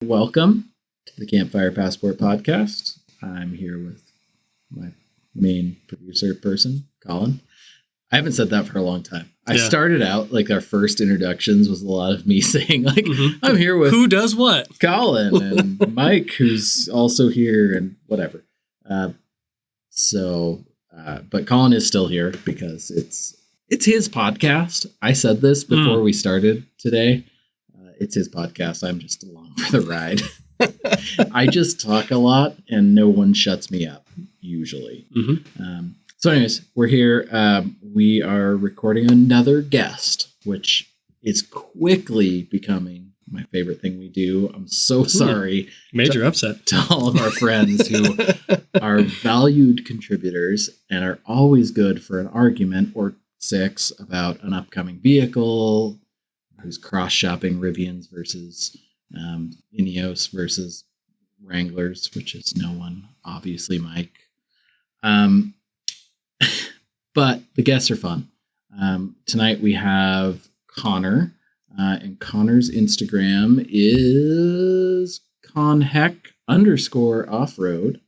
Welcome to the Campfire Passport Podcast. I'm here with my main producer person, Colin. I haven't said that for a long time. I started out like our first introductions was a lot of me saying like, I'm here with who does what? Colin and Mike, who's also here and whatever. But Colin is still here because it's his podcast. I said this before we started today. It's his podcast. I'm just along for the ride. I just talk a lot and no one shuts me up, usually. So anyways, we're here. We are recording another guest, which is quickly becoming my favorite thing we do. I'm so sorry. Major upset. To all of our friends who are valued contributors and are always good for an argument or six about an upcoming vehicle, who's cross-shopping Rivians versus Ineos versus Wranglers, which is no one, obviously Mike. But the guests are fun. Tonight we have Connor, and Connor's Instagram is conheck_offroad.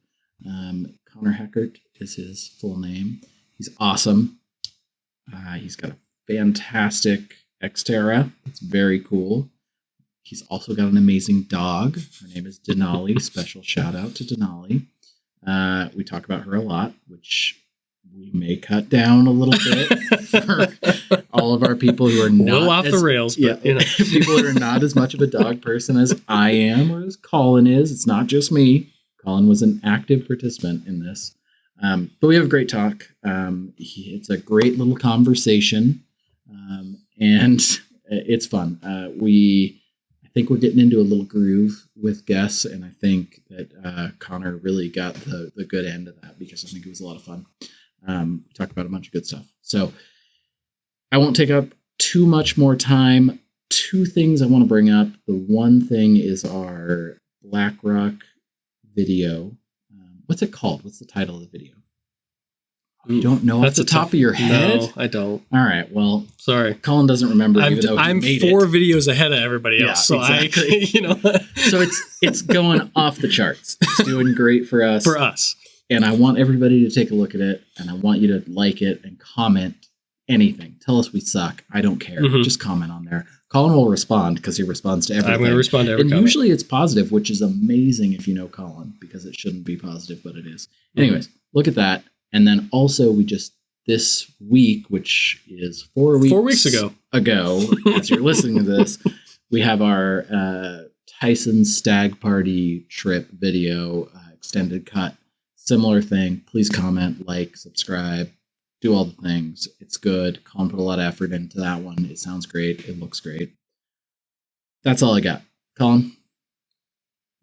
Connor Heckert is his full name. He's awesome. He's got a fantastic Xterra. It's very cool. He's also got an amazing dog. Her name is Denali. Special shout out to Denali. We talk about her a lot, which we may cut down a little bit for all of our people who are not off the rails, but you know. People who are not as much of a dog person as I am or as Colin is. It's not just me. Colin was an active participant in this. But we have a great talk. It's a great little conversation. And it's fun. I think we're getting into a little groove with guests, and I think that Connor really got the good end of that because I think it was a lot of fun. We talked about a bunch of good stuff. So I won't take up too much more time. Two things I want to bring up. The one thing is our BlackRock video. What's it called? What's the title of the video? You don't know off the top of your head? No, I don't. All right. Well, sorry. Colin doesn't remember. I'm 4 videos ahead of everybody else. So exactly. So it's going off the charts. It's doing great for us. For us. And I want everybody to take a look at it, and I want you to like it and comment anything. Tell us we suck. I don't care. Just comment on there. Colin will respond because he responds to everything. I'm going to respond to every comment. Usually it's positive, which is amazing if you know Colin, because it shouldn't be positive, but it is. Anyways, look at that. And then also we just, this week, which is 4 weeks ago, as you're listening to this, we have our Tyson Stag Party trip video, extended cut. Similar thing. Please comment, like, subscribe, do all the things. It's good. Colin put a lot of effort into that one. It sounds great. It looks great. That's all I got. Colin?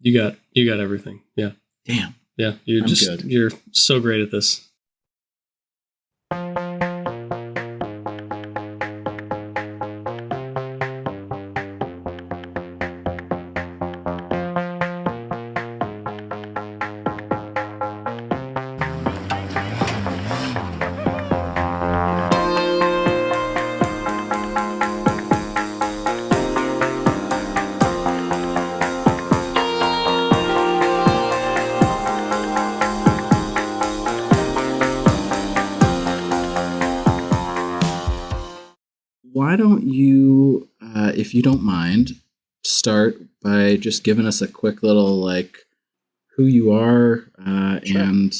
You got everything. Yeah. Damn. Yeah. You're so great at this. Why don't you, if you don't mind, start by just giving us a quick little, like, who you are, sure. And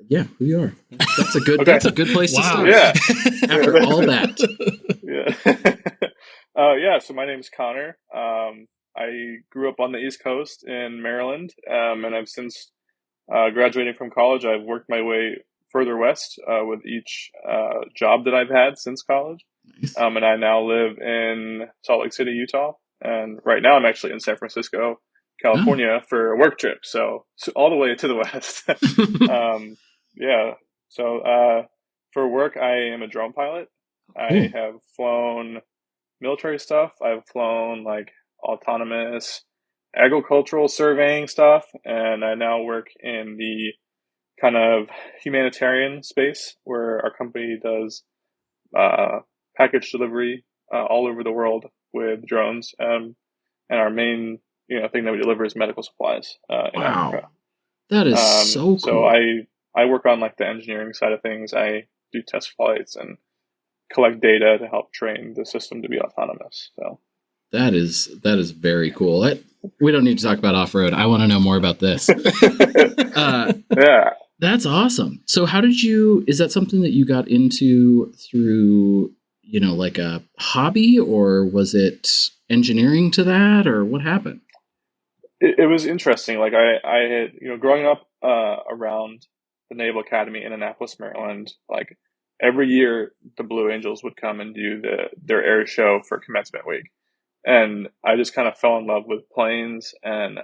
yeah, who you are. That's a good, That's a good place to start. Yeah. After all that. Yeah. So my name's Connor. I grew up on the East Coast in Maryland, and I've since graduating from college, I've worked my way further west with each job that I've had since college. Nice. And I now live in Salt Lake City, Utah. And right now I'm actually in San Francisco, California for a work trip. So all the way to the west. Yeah. So for work, I am a drone pilot. I have flown military stuff. I've flown like autonomous agricultural surveying stuff. And I now work in the kind of humanitarian space where our company does package delivery all over the world with drones. And our main thing that we deliver is medical supplies in Wow. Africa. That is so So cool. I work on like the engineering side of things. I do test flights and collect data to help train the system to be autonomous. So That is very cool. We don't need to talk about off-road. I want to know more about this. yeah. That's awesome. So is that something that you got into through, like a hobby, or was it engineering to that, or what happened? It was interesting. Like I had, growing up around the Naval Academy in Annapolis, Maryland, like every year the Blue Angels would come and do their air show for commencement week. And I just kind of fell in love with planes and,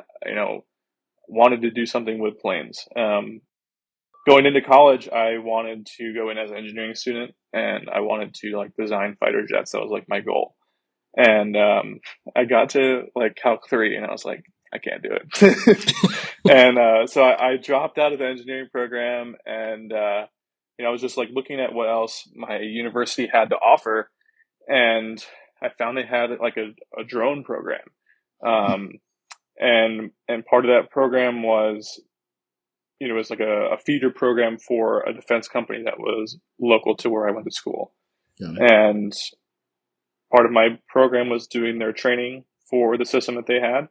wanted to do something with planes. Going into college, I wanted to go in as an engineering student and I wanted to like design fighter jets. That was like my goal. And I got to like Calc 3 and I was like, I can't do it. And so I dropped out of the engineering program and, I was just like looking at what else my university had to offer. And I found they had like a drone program. Um, and part of that program was, it was like a feeder program for a defense company that was local to where I went to school. Got it. And part of my program was doing their training for the system that they had.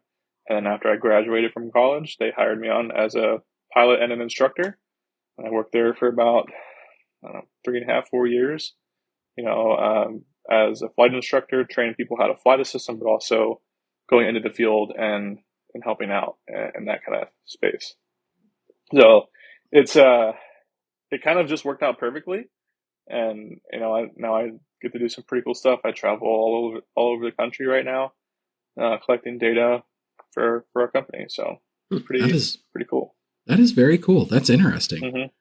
And then after I graduated from college, they hired me on as a pilot and an instructor. And I worked there for about, I don't know, 3.5, 4 years, as a flight instructor, training people how to fly the system, but also going into the field and helping out in that kind of space. So it's, it kind of just worked out perfectly. And, now I get to do some pretty cool stuff. I travel all over the country right now, collecting data for our company. So it's pretty cool. That is very cool. That's interesting.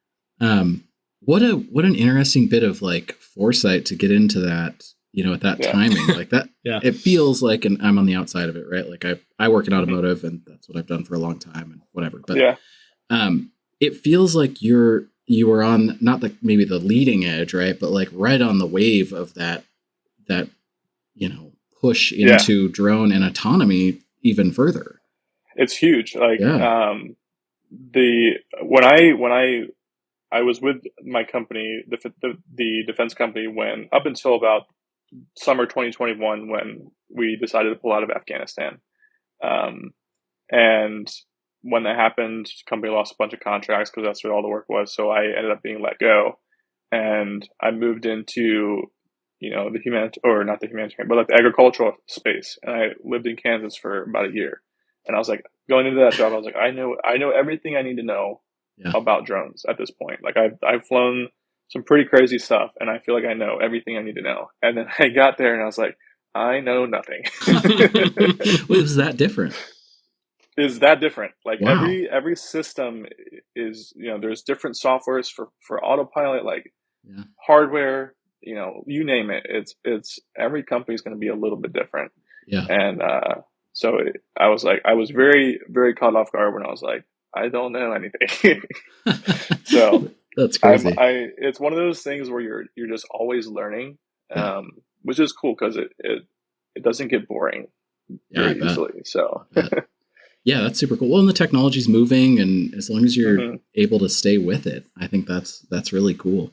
Mm-hmm. What an interesting bit of like foresight to get into that, at that timing like that. Yeah. It feels like, and I'm on the outside of it, right? Like I work in automotive and that's what I've done for a long time and whatever. But it feels like you were on not maybe the leading edge, right? But like right on the wave of that, push into drone and autonomy even further. It's huge. Like, when I was with my company, the defense company, when up until about summer 2021, when we decided to pull out of Afghanistan. And when that happened, the company lost a bunch of contracts because that's where all the work was. So I ended up being let go and I moved into, not the humanitarian, but like the agricultural space. And I lived in Kansas for about a year. And I was like, going into that job, I was like, I know everything I need to know about drones at this point. Like I've flown some pretty crazy stuff and I feel like I know everything I need to know. And then I got there and I was like, I know nothing. Was that different? Is that different? Like wow. every system is, there's different softwares for autopilot, like hardware, you name it. It's every company's going to be a little bit different. Yeah. And, so I was very, very caught off guard when I was like, I don't know anything. So that's crazy. It's one of those things where you're just always learning, which is cool because it doesn't get boring very easily. So yeah, that's super cool. Well, and the technology's moving, and as long as you're able to stay with it, I think that's really cool.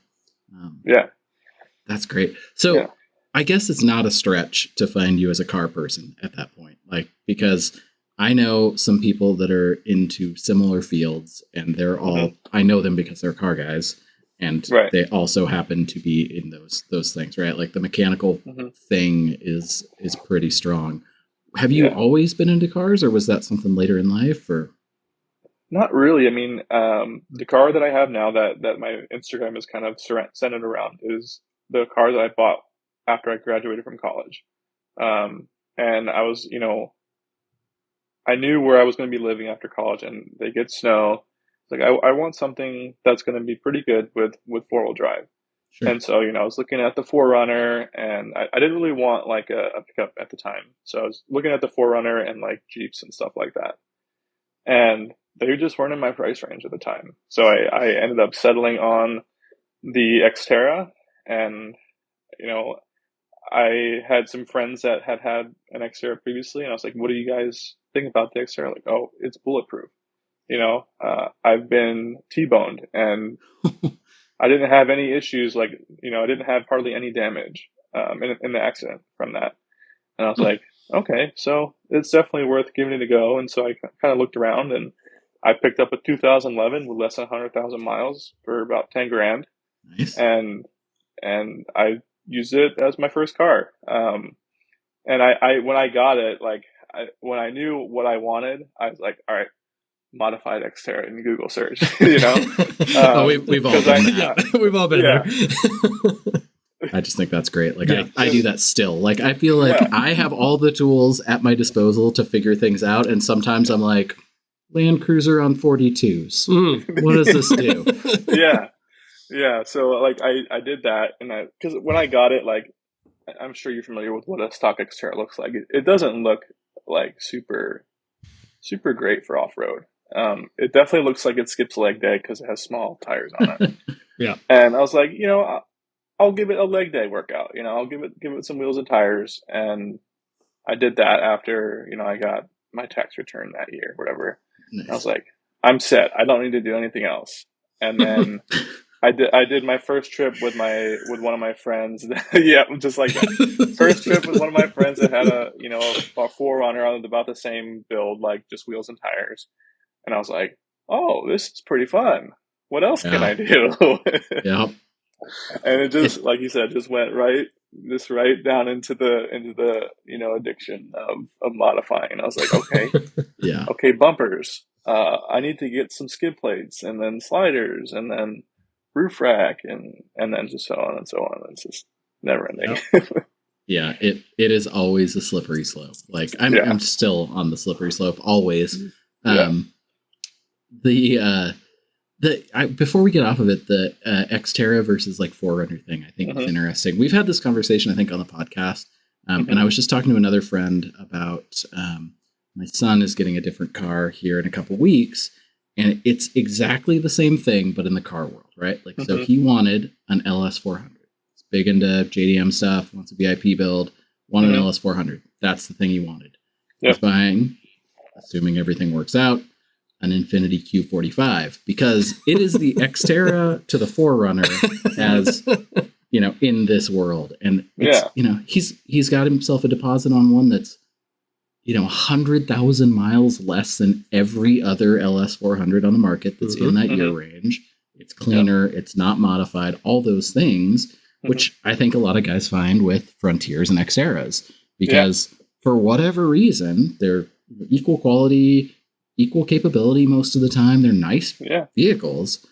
That's great. So I guess it's not a stretch to find you as a car person at that point, like, because I know some people that are into similar fields and they're all, I know them because they're car guys and they also happen to be in those things, right? Like the mechanical thing is pretty strong. Have you always been into cars or was that something later in life or? Not really. I mean, the car that I have now that my Instagram is kind of centered around is the car that I bought after I graduated from college. And I was, I knew where I was going to be living after college and they get snow. Like I want something that's going to be pretty good with 4-wheel drive. Sure. And so, I was looking at the 4Runner and I didn't really want like a pickup at the time. So I was looking at the 4Runner and like Jeeps and stuff like that. And they just weren't in my price range at the time. So I ended up settling on the Xterra and, I had some friends that had an Xterra previously and I was like, what do you guys thing about the Xterra, like, oh, it's bulletproof. I've been T-boned, and I didn't have any issues. Like, I didn't have hardly any damage in the accident from that. And I was like, okay, so it's definitely worth giving it a go. And so I kind of looked around, and I picked up a 2011 with less than 100,000 miles for about 10 grand. Nice. And I used it as my first car. And I when I got it, like, when I knew what I wanted, I was like, all right, modified Xterra in Google search, we've all done that. We've all been there. I just think that's great. Like, I do that still. Like, I feel like I have all the tools at my disposal to figure things out. And sometimes I'm like, Land Cruiser on 42s. What does this do? Yeah. So, like, I did that. And because when I got it, like, I'm sure you're familiar with what a stock Xterra looks like. It doesn't look like super, super great for off-road. It definitely looks like it skips leg day because it has small tires on it. Yeah. And I was like, I'll give it a leg day workout. I'll give it some wheels and tires. And I did that after, I got my tax return that year, whatever. Nice. I was like, I'm set. I don't need to do anything else. And then I did my first trip with one of my friends. Yeah, just like that. First trip with one of my friends that had a 4Runner on about the same build, like just wheels and tires. And I was like, oh, this is pretty fun. What else can I do? Yeah. And it just, like you said, just went right down into the addiction of modifying. And I was like, okay, okay, bumpers. I need to get some skid plates, and then sliders, and then roof rack, and then just so on and so on. It's just never ending. Yeah, it is always a slippery slope. Like, I'm still on the slippery slope always. Before we get off of it, the Xterra versus like 4Runner thing, I think is interesting. We've had this conversation, I think, on the podcast, and I was just talking to another friend about my son is getting a different car here in a couple weeks, and it's exactly the same thing, but in the car world, right? Like, so he wanted an LS400. He's big into JDM stuff, wants a VIP build, wanted an LS400. That's the thing he wanted. He's buying, assuming everything works out, an Infiniti Q45, because it is the Xterra to the 4Runner as, in this world. And it's, he's got himself a deposit on one that's, 100,000 miles less than every other LS400 on the market that's in that year range. It's cleaner. It's not modified, all those things, which I think a lot of guys find with Frontiers and Xterras, because for whatever reason, they're equal quality, equal capability most of the time. They're nice vehicles.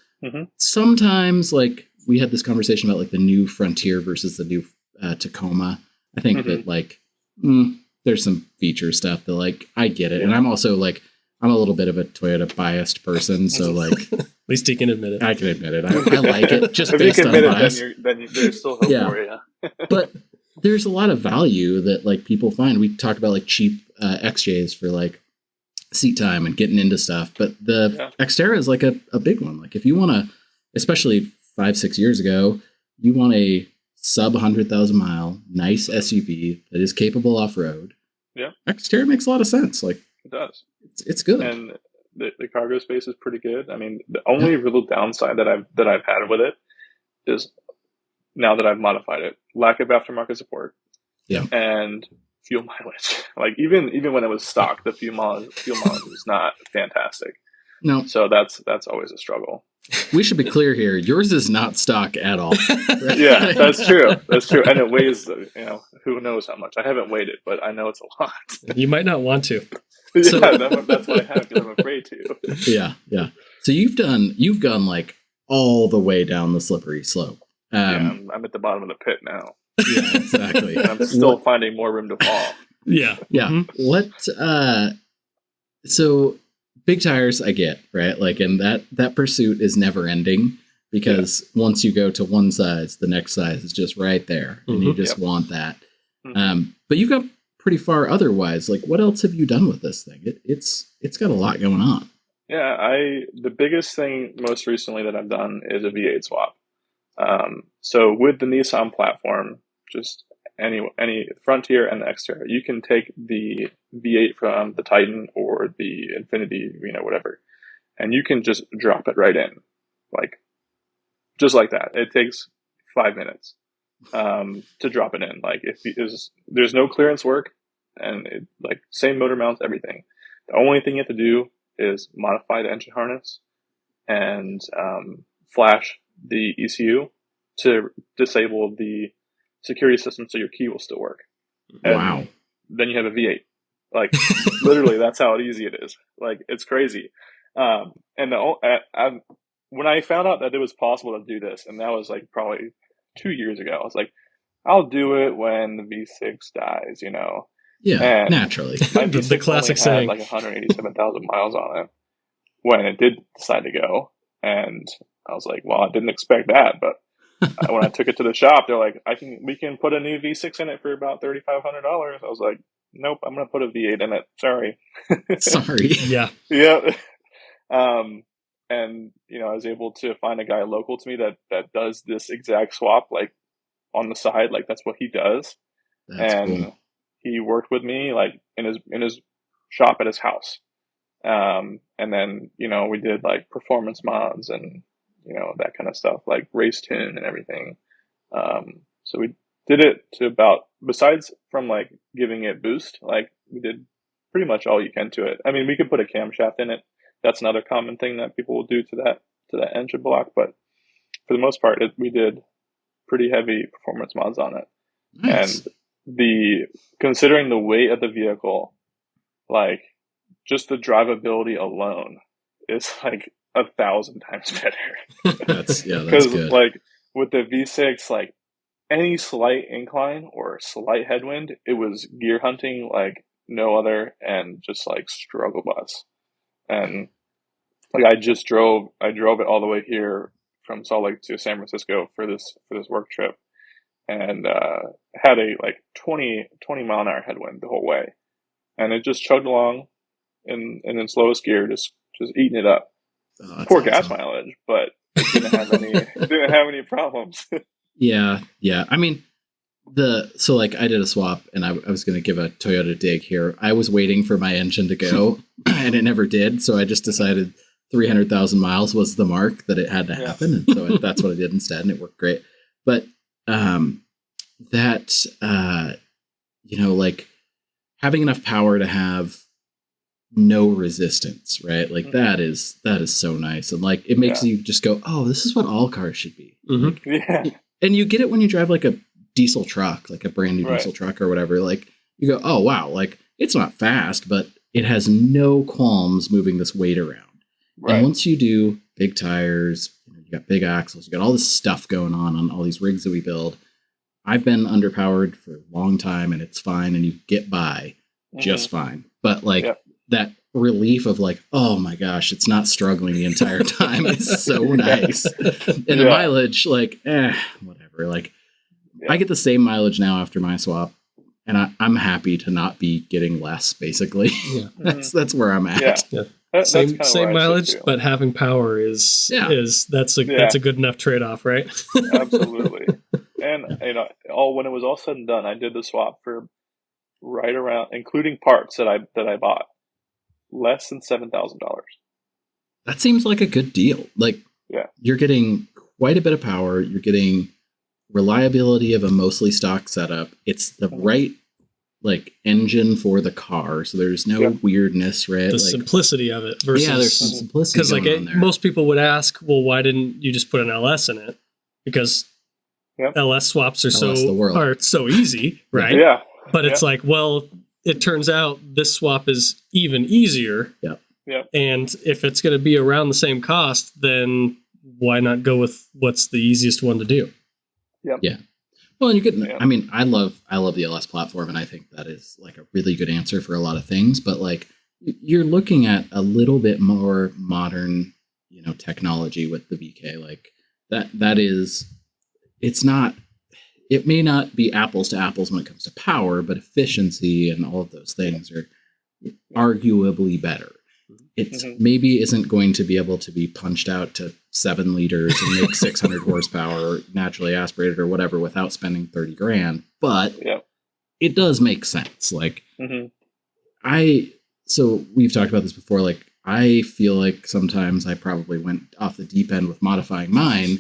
Sometimes, like, we had this conversation about like the new Frontier versus the new Tacoma. I think that like there's some feature stuff that, like, I get it. And I'm also like, I'm a little bit of a Toyota biased person. So like, at least he can admit it. I can admit it. I like it just if based you can on admit bias. it, then there's still hope for you. But there's a lot of value that like people find. We talk about like cheap XJs for like seat time and getting into stuff, but the Xterra is like a big one. Like, if you want to, especially 5-6 years ago, you want a sub 100,000 mile nice SUV that is capable off-road. Xterra makes a lot of sense. Like, it does. It's good. And the cargo space is pretty good. I mean, the only real downside that I've had with it is, now that I've modified it, lack of aftermarket support. And fuel mileage. Like, even when it was stock, the fuel mileage was not fantastic. No. So that's always a struggle. We should be clear here. Yours is not stock at all. Right? Yeah, that's true. That's true. And it weighs, who knows how much. I haven't weighed it, but I know it's a lot. You might not want to. So, that's what I have, because I'm afraid to. Yeah. So you've gone like all the way down the slippery slope. I'm at the bottom of the pit now. Yeah, exactly. And I'm still finding more room to fall. Yeah. What? So big tires, I get, right? Like, and that pursuit is never ending, because once you go to one size, the next size is just right there, and you just want that. But you've got pretty far otherwise. Like, what else have you done with this thing? It's got a lot going on. Yeah, the biggest thing most recently that I've done is a V8 swap. So with the Nissan platform, just any Frontier and the Xterra. You can take the V8 from the Titan or the Infinity, whatever, and you can just drop it right in, like just like that. It takes 5 minutes to drop it in. Like there's no clearance work, and like same motor mounts, everything. The only thing you have to do is modify the engine harness and flash the ECU to disable the security system so your key will still work. And wow. then you have a V8. Like literally, that's how easy it is. Like it's crazy. And when I found out that it was possible to do this, and that was like probably 2 years ago, I was like, I'll do it when the V6 dies, Yeah, and naturally. My V6 the classic only saying. had like 187,000 miles on it when it did decide to go, and I was like, well, I didn't expect that, but when I took it to the shop, they're like, we can put a new V6 in it for about $3,500. I was like, nope, I'm gonna put a V8 in it. Sorry. Sorry. Yeah. Yeah. And I was able to find a guy local to me that does this exact swap, like on the side, like that's what he does. That's and cool. He worked with me like in his shop at his house. And then, we did like performance mods and, that kind of stuff, like race tune and everything. So we did it to about, besides from like giving it boost, like we did pretty much all you can to it. I mean, we could put a camshaft in it. That's another common thing that people will do to that engine block. But for the most part, we did pretty heavy performance mods on it. Nice. And considering the weight of the vehicle, like just the drivability alone is like 1,000 times better. That's Because good. like with the V6, like any slight incline or slight headwind, it was gear hunting like no other, and just like struggle bus. And like I drove it all the way here from Salt Lake to San Francisco for this work trip, and had a like 20 mile an hour headwind the whole way, and it just chugged along in slowest gear, just eating it up. Poor awesome. gas mileage, but it didn't have any problems. Yeah. I mean, so I did a swap, and I was going to give a Toyota dig here. I was waiting for my engine to go, and it never did. So I just decided 300,000 miles was the mark that it had to happen, and so that's what I did instead, and it worked great. But like having enough power to have no resistance, right? Like that is so nice, and like it makes you just go, oh, this is what all cars should be. Mm-hmm. Yeah. And you get it when you drive like a diesel truck, like a brand new diesel truck or whatever. Like you go, oh wow, like it's not fast, but it has no qualms moving this weight around. Right. And once you do big tires, you got big axles, you got all this stuff going on all these rigs that we build. I've been underpowered for a long time, and it's fine, and you get by just fine. But like that relief of like, oh my gosh, it's not struggling the entire time is so nice. And the mileage, like, whatever. Like I get the same mileage now after my swap, and I'm happy to not be getting less, basically. Yeah. That's where I'm at. Yeah. Same mileage, but having power is that's a good enough trade-off, right? Absolutely. And when it was all said and done, I did the swap for right around, including parts that I bought, less than $7,000. That seems like a good deal. Like, you're getting quite a bit of power. You're getting reliability of a mostly stock setup. It's the right like engine for the car, so there's no weirdness, right? The simplicity of it versus there's some simplicity because like most people would ask, well, why didn't you just put an LS in it? Because LS swaps are so easy, right? Yeah. But it's like, well, it turns out this swap is even easier. Yeah. And if it's going to be around the same cost, then why not go with what's the easiest one to do? Yep. Yeah. Well, and you get, I mean, I love the LS platform, and I think that is like a really good answer for a lot of things, but like you're looking at a little bit more modern, technology with the VK. Like that is, it may not be apples to apples when it comes to power, but efficiency and all of those things are arguably better. it maybe isn't going to be able to be punched out to 7 liters and make 600 horsepower or naturally aspirated or whatever without spending 30 grand. But it does make sense. Like so we've talked about this before. Like I feel like sometimes I probably went off the deep end with modifying mine,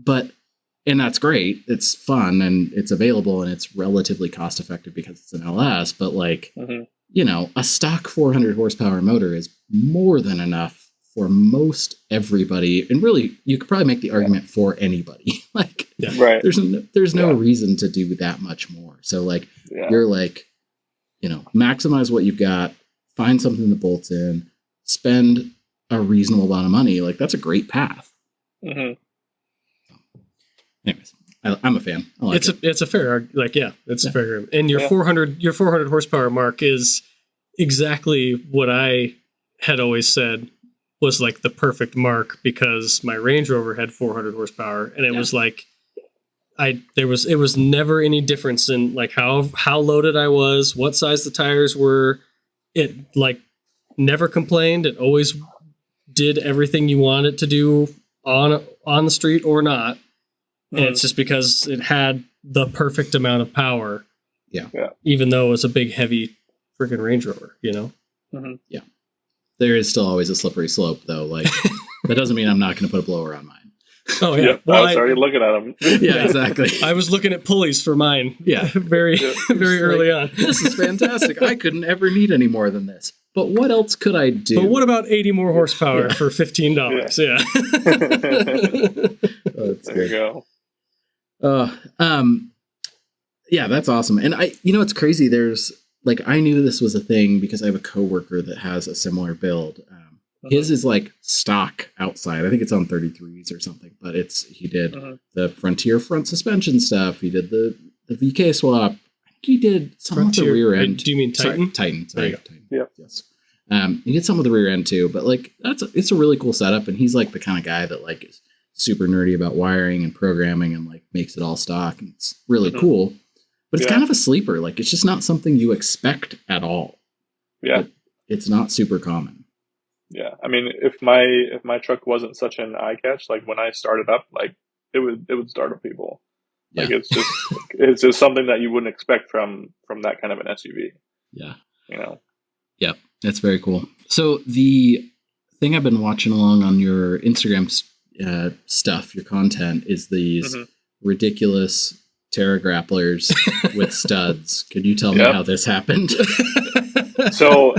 and that's great. It's fun and it's available and it's relatively cost effective because it's an LS, but like, you know, a stock 400 horsepower motor is more than enough for most everybody. And really, you could probably make the argument for anybody. Like, there's no reason to do that much more. So like, you're like, you know, maximize what you've got, find something that bolts in, spend a reasonable amount of money. Like that's a great path. Anyways, I'm a fan. I like it's a fair, like, it's a fair. And your 400 horsepower mark is exactly what I had always said was like the perfect mark, because my Range Rover had 400 horsepower and it was like, it was never any difference in like how loaded I was, what size the tires were. It like never complained. It always did everything you want it to do on the street or not. And it's just because it had the perfect amount of power. Even though it was a big, heavy freaking Range Rover, you know? Yeah. There is still always a slippery slope, though. Like, that doesn't mean I'm not going to put a blower on mine. Oh, yeah. Well, I was already looking at them. Yeah, exactly. I was looking at pulleys for mine. Yeah. very early on. This is fantastic. I couldn't ever need any more than this. But what else could I do? But what about 80 more horsepower for $15? There you go. Yeah, that's awesome. And it's crazy. There's like, I knew this was a thing because I have a coworker that has a similar build. His is like stock outside. I think it's on 33s or something, but he did the Frontier front suspension stuff. He did the VK swap. He did some of the rear end. Do you mean Titan? Titan. Sorry. Titan. Yeah. Yes. He did some of the rear end too, but like it's a really cool setup. And he's like the kind of guy that like is super nerdy about wiring and programming and like makes it all stock. And it's really cool, but it's kind of a sleeper. Like it's just not something you expect at all. Yeah. It's not super common. Yeah. I mean, if my truck wasn't such an eye catch, like when I started up, like it would startle people. Yeah. Like it's just something that you wouldn't expect from that kind of an SUV. Yeah. You know? Yep. That's very cool. So the thing I've been watching along on your Instagram stuff, your content, is these ridiculous Xterra grapplers with studs. Can you tell me how this happened? So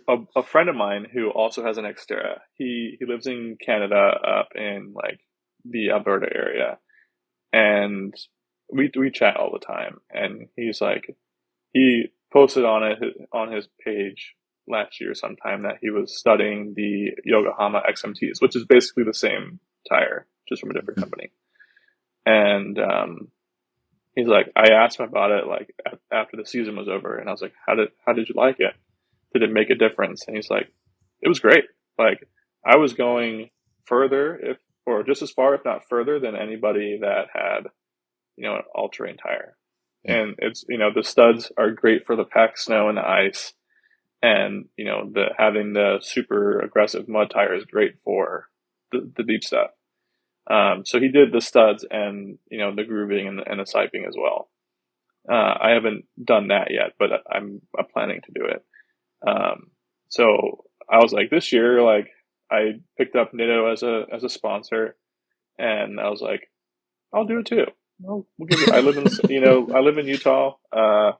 a friend of mine who also has an Xterra, he lives in Canada up in like the Alberta area, and we chat all the time, and he's like, he posted on his page last year sometime that he was studying the Yokohama XMTs, which is basically the same tire, just from a different company. And he's like, I asked him about it like after the season was over, and I was like, how did you like it? Did it make a difference? And he's like, it was great. Like I was going further, or just as far, if not further, than anybody that had, an all-terrain tire. And it's, the studs are great for the packed snow and the ice. And, having the super aggressive mud tire is great for the deep stuff. So he did the studs and, the grooving and the siping as well. I haven't done that yet, but I'm planning to do it. So I was like, this year, like I picked up Nitto as a sponsor, and I was like, I'll do it too. We'll give it, I live in Utah.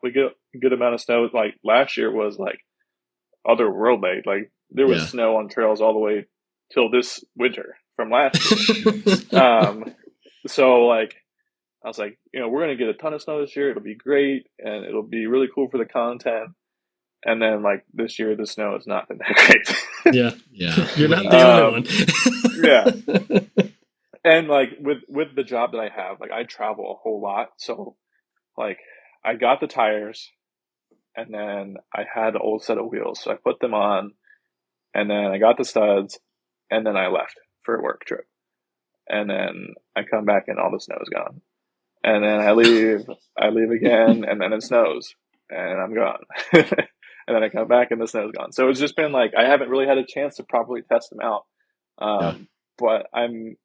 We get a good amount of snow. Like last year was like otherworldly. Like there was snow on trails all the way till this winter from last year. So like, I was like, we're going to get a ton of snow this year. It'll be great. And it'll be really cool for the content. And then like this year, the snow has not been that great. Yeah. You're not the only one. Yeah. And like with the job that I have, like I travel a whole lot. So like I got the tires, and then I had an old set of wheels. So I put them on, and then I got the studs, and then I left for a work trip. And then I come back and all the snow is gone. And then I leave again, and then it snows, and I'm gone. and then I come back and the snow's gone. So it's just been like, I haven't really had a chance to properly test them out. Yeah. But I'm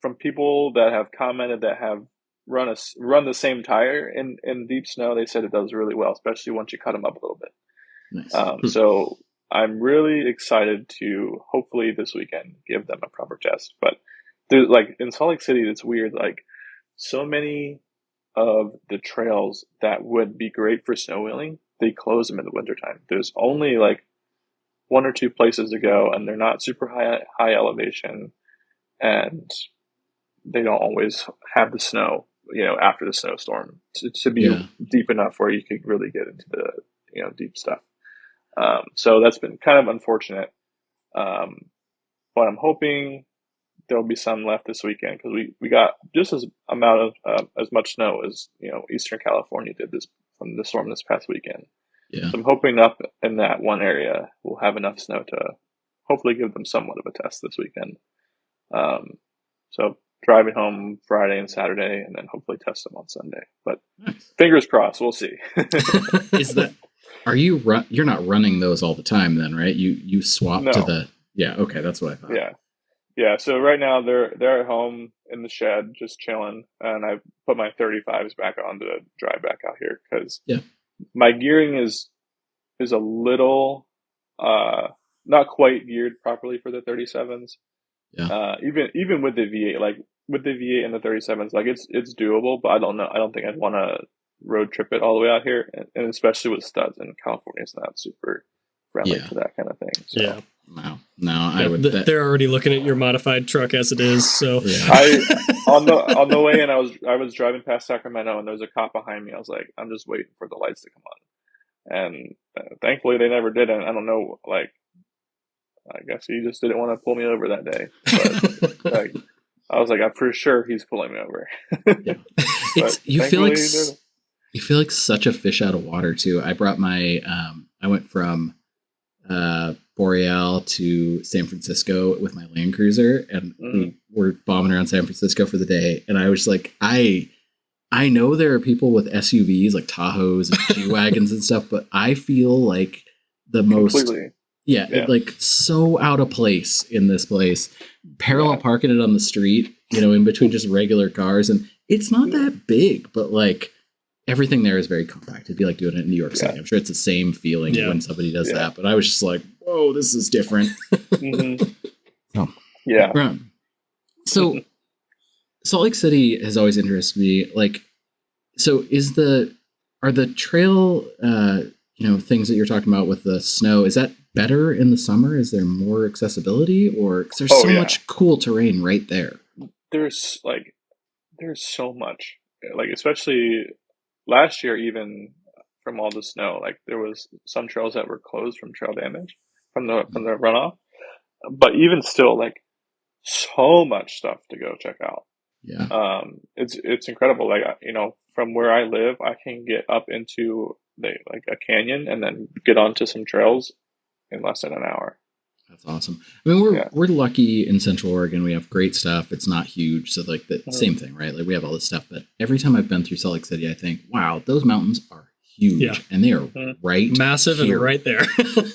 from people that have commented that have run the same tire in deep snow. They said it does really well, especially once you cut them up a little bit. Nice. So I'm really excited to hopefully this weekend give them a proper test. But there's like in Salt Lake City, it's weird. Like so many of the trails that would be great for snow wheeling, they close them in the wintertime. There's only like one or two places to go, and they're not super high elevation, and they don't always have the snow, after the snowstorm to be deep enough where you could really get into the, deep stuff. So that's been kind of unfortunate. But I'm hoping there'll be some left this weekend because we got just as much snow as, Eastern California did from the storm this past weekend. Yeah. So I'm hoping up in that one area we'll have enough snow to hopefully give them somewhat of a test this weekend. So driving home Friday and Saturday, and then hopefully test them on Sunday. But fingers crossed, we'll see. You're not running those all the time then, right? You swap No. to the. Yeah. Okay. That's what I thought. Yeah. So right now they're at home in the shed, just chilling, and I put my 35s back on to drive back out here because my gearing is a little not quite geared properly for the 37s. Yeah. Even with the V8, like with the V8 and the 37s, like it's doable, but I don't know. I don't think I'd want to road trip it all the way out here, and especially with studs in California, it's not super friendly to that kind of thing. So. Yeah. Wow. No, I would. They're already looking at your modified truck as it is. So on the way in, I was driving past Sacramento, and there was a cop behind me. I was like, I'm just waiting for the lights to come on, and thankfully they never did. And I don't know, like, I guess he just didn't want to pull me over that day. But like, I was like, I'm pretty sure he's pulling me over. You feel like such a fish out of water too. I brought my I went from Boreal to San Francisco with my Land Cruiser, and we were bombing around San Francisco for the day. And I was like, I know there are people with SUVs like Tahoes and G-Wagons and stuff, but I feel like the most like so out of place in this place. Parallel parking it on the street, in between just regular cars, and it's not that big, but like everything there is very compact. It'd be like doing it in New York City. I'm sure it's the same feeling when somebody does that, but I was just like, whoa, this is different. So Salt Lake City has always interested me. Like, so are the trail, things that you're talking about with the snow, is that better in the summer? Is there more accessibility, or cause there's so much cool terrain right there? There's so much, like, especially last year, even from all the snow, like there was some trails that were closed from trail damage from the runoff, but even still, like, so much stuff to go check out. It's incredible. Like, from where I live, I can get up into like a canyon and then get onto some trails in less than an hour. That's awesome. I mean, we're lucky in Central Oregon. We have great stuff. It's not huge. So like the same thing, right? Like we have all this stuff, but every time I've been through Salt Lake City, I think, wow, those mountains are huge and they are massive here. and right there.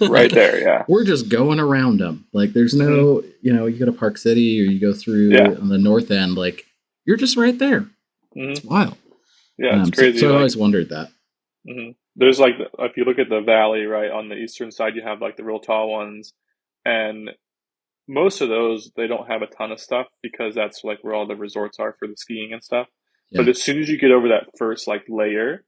Right there. Yeah. We're just going around them. Like there's no, you go to Park City or you go through on the north end, like you're just right there. It's wild. Yeah. It's crazy. So I always wondered that. There's like, if you look at the valley, right, on the eastern side, you have like the real tall ones. And most of those, they don't have a ton of stuff because that's like where all the resorts are for the skiing and stuff. But as soon as you get over that first like layer,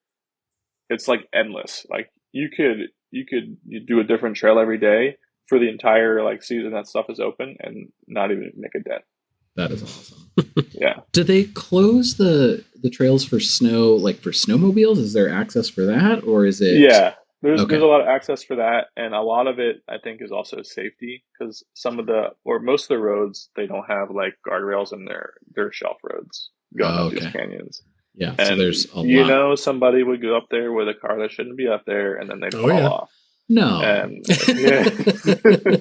it's like endless. Like you do a different trail every day for the entire like season that stuff is open and not even make a dent. That is awesome. Do they close the trails for snow, like for snowmobiles? Is there access for that, or is it? Yeah, there's a lot of access for that, and a lot of it I think is also safety because most of the roads they don't have like guardrails in their shelf roads going up these canyons. Yeah, and so there's a lot. Somebody would go up there with a car that shouldn't be up there, and then they'd fall off. No. And,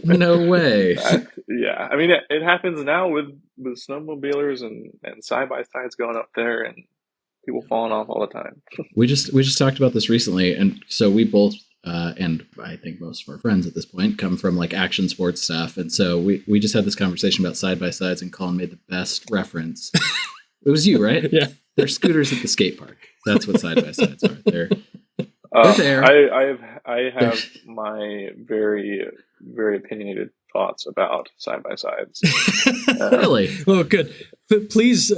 no way. I mean, it happens now with snowmobilers and side-by-sides going up there and people falling off all the time. We just talked about this recently. And so we both and I think most of our friends at this point come from like action sports stuff. And so we just had this conversation about side-by-sides, and Colin made the best reference. It was you, right? Yeah. They're scooters at the skate park. That's what side-by-sides are. They're there. I have my very, very opinionated thoughts about side-by-sides. Really? Oh, good. Please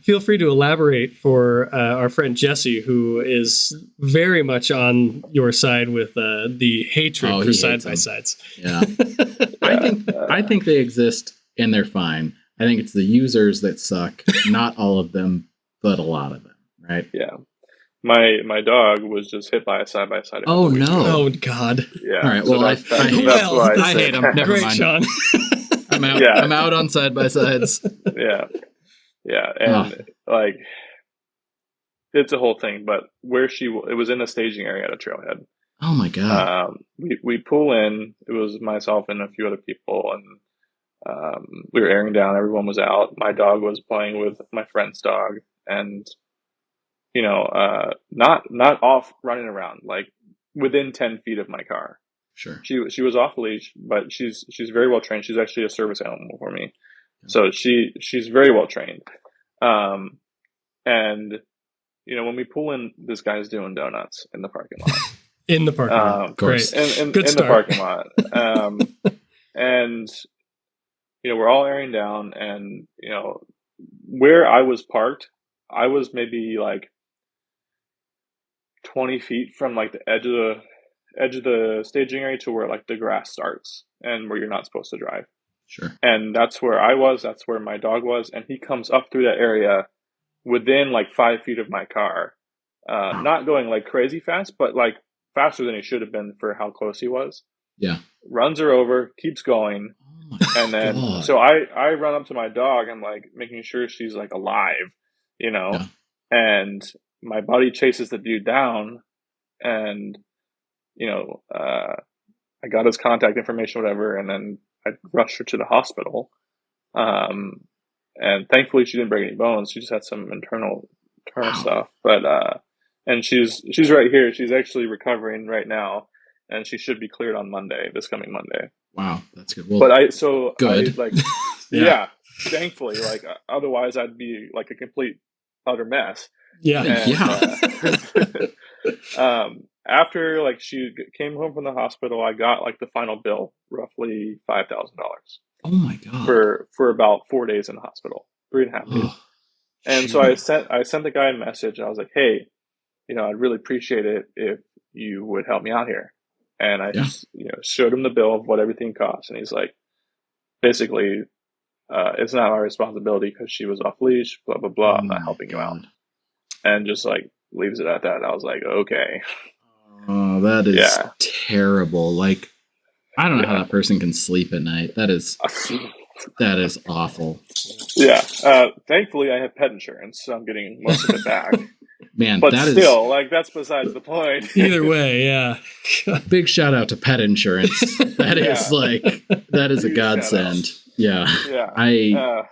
feel free to elaborate for our friend Jesse, who is very much on your side with the hatred for side-by-sides. Yeah. I think they exist and they're fine. I think it's the users that suck. Not all of them, but a lot of them, right? Yeah. My dog was just hit by a side-by-side. Oh, no. Oh, God. Yeah. All right. So Well, I hate them. Never Great, mind. Sean. I'm out. Yeah. I'm out on side-by-sides. Yeah. Yeah. And like, it's a whole thing, but it was in a staging area at a trailhead. Oh my God. We pull in, it was myself and a few other people, and we were airing down, everyone was out. My dog was playing with my friend's dog, and not off running around, like within 10 feet of my car. Sure. She was off leash, but she's very well trained. She's actually a service animal for me. So she's very well trained. And when we pull in, this guy's doing donuts in the parking lot. In the parking lot. Of course. Great. In Good the start. parking lot. And we're all airing down, and where I was parked, I was maybe like 20 feet from like the edge of the staging area to where like the grass starts and where you're not supposed to drive. Sure. And that's where I was, that's where my dog was, and he comes up through that area within like 5 feet of my car. Not going like crazy fast, but like faster than he should have been for how close he was. Yeah. Runs her over, keeps going. Oh my And then, God. so I run up to my dog. I'm like making sure she's like alive, Yeah. and my buddy chases the dude down, and, I got his contact information, whatever. And then I rushed her to the hospital. And thankfully she didn't break any bones. She just had some internal stuff, but, and she's right here. She's actually recovering right now, and she should be cleared on this coming Monday. Wow. That's good. Well, But good. yeah, thankfully, like otherwise I'd be like a complete utter mess. Yeah. And, after like she came home from the hospital, I got like the final bill, roughly $5,000 oh my God. for about 4 days in the hospital, 3.5 days. Oh, And so I sent the guy a message. I was like, hey, I'd really appreciate it if you would help me out here. And I showed him the bill of what everything costs. And he's like, basically, it's not my responsibility because she was off leash, blah, blah, blah. I'm not helping you out. And just like leaves it at that. I was like, okay. Oh, that is terrible. Like, I don't know how that person can sleep at night. That is awful. Yeah. Thankfully, I have pet insurance, so I'm getting most of it back. Man, but that still, like, that's besides the point. Either way, yeah. big shout out to pet insurance. That is a godsend. Yeah. Yeah.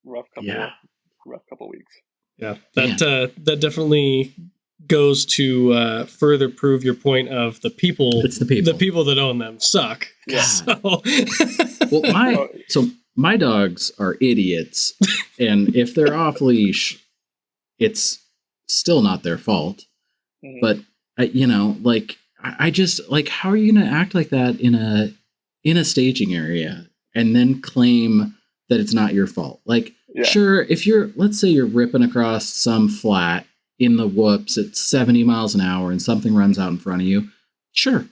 Rough couple weeks. Yeah. That definitely goes to further prove your point of the people. It's the people. The people that own them suck. Yeah. So, my dogs are idiots, and if they're off leash, it's still not their fault. Mm-hmm. But I just like, how are you going to act like that in a staging area and then claim that it's not your fault? Like, sure, if let's say you're ripping across some flat in the whoops at 70 miles an hour and something runs out in front of you, sure,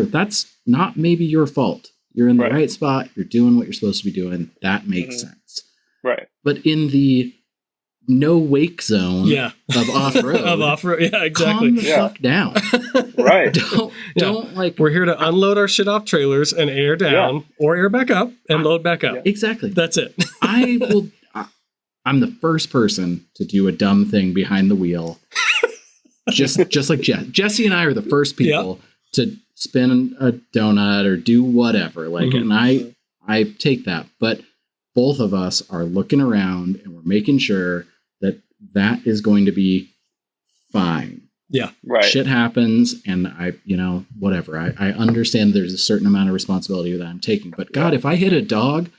that's not maybe your fault. You're in the right spot. You're doing what you're supposed to be doing. That makes sense. Right. But in the no wake zone of off-road, exactly. Calm the fuck down. Right. Don't like. We're here to unload our shit off trailers and air down or air back up and load back up. Exactly. That's it. I'm the first person to do a dumb thing behind the wheel. just like Jesse and I are the first people to spin a donut or do whatever. Like, and I take that, but both of us are looking around and we're making sure that is going to be fine. Right. Shit happens, and whatever. I understand there's a certain amount of responsibility that I'm taking, but God, if I hit a dog,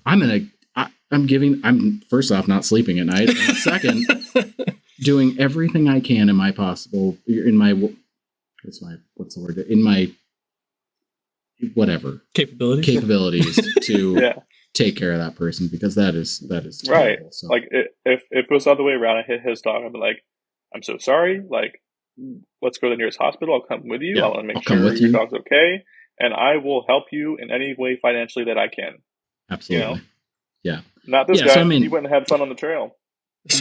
I'm first off not sleeping at night, and second, doing everything I can in my capabilities to take care of that person, because that is terrible. Right. So. Like if it was the other way around, I hit his dog, I'd be like, I'm so sorry. Like, let's go to the nearest hospital. I'll come with you. Yeah, I want to make sure your dog's okay, and I will help you in any way financially that I can. Absolutely. Yeah. Not this guy. So, he went and had fun on the trail.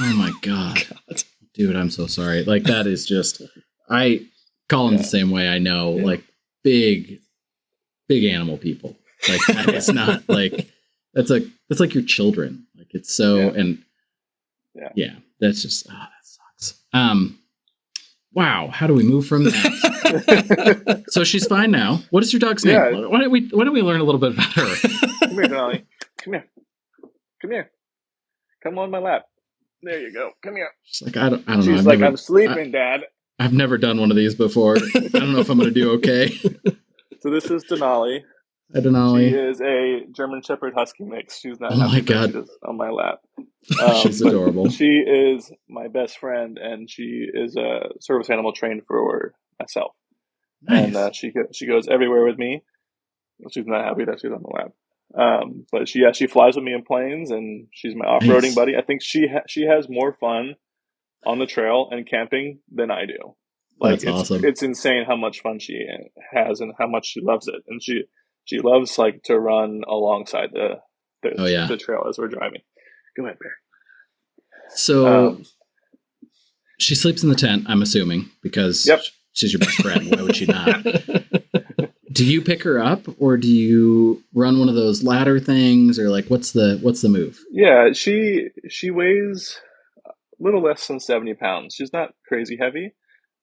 Oh my God. Dude, I'm so sorry. Like, that is just, Colin's the same way. I know, like, big animal people. Like, it's not like, that's like your children. Like, it's so, and that's just, that sucks. Wow. How do we move from that? So she's fine now. What is your dog's name? Why don't we learn a little bit about her? Come here, Denali. Come here. Come on my lap. There you go. Come here. She's like, I don't know. She's like, I'm sleeping, Dad. I've never done one of these before. I don't know if I'm going to do okay. So this is Denali. Hi, Denali. She is a German Shepherd Husky mix. She's not. Oh my God. She's on my lap. She's adorable. She is my best friend, and she is a service animal trained for myself. Nice. And she goes everywhere with me. She's not happy that she's on the lap. But she flies with me in planes, and she's my off-roading buddy. I think she has more fun on the trail and camping than I do. Like, that's awesome. It's insane how much fun she has and how much she loves it. And she loves like to run alongside the trail as we're driving. Go ahead, Bear. So she sleeps in the tent, I'm assuming, because she's your best friend. Why would she not? Do you pick her up, or do you run one of those ladder things, or like what's the move? Yeah, she weighs a little less than 70 pounds. She's not crazy heavy.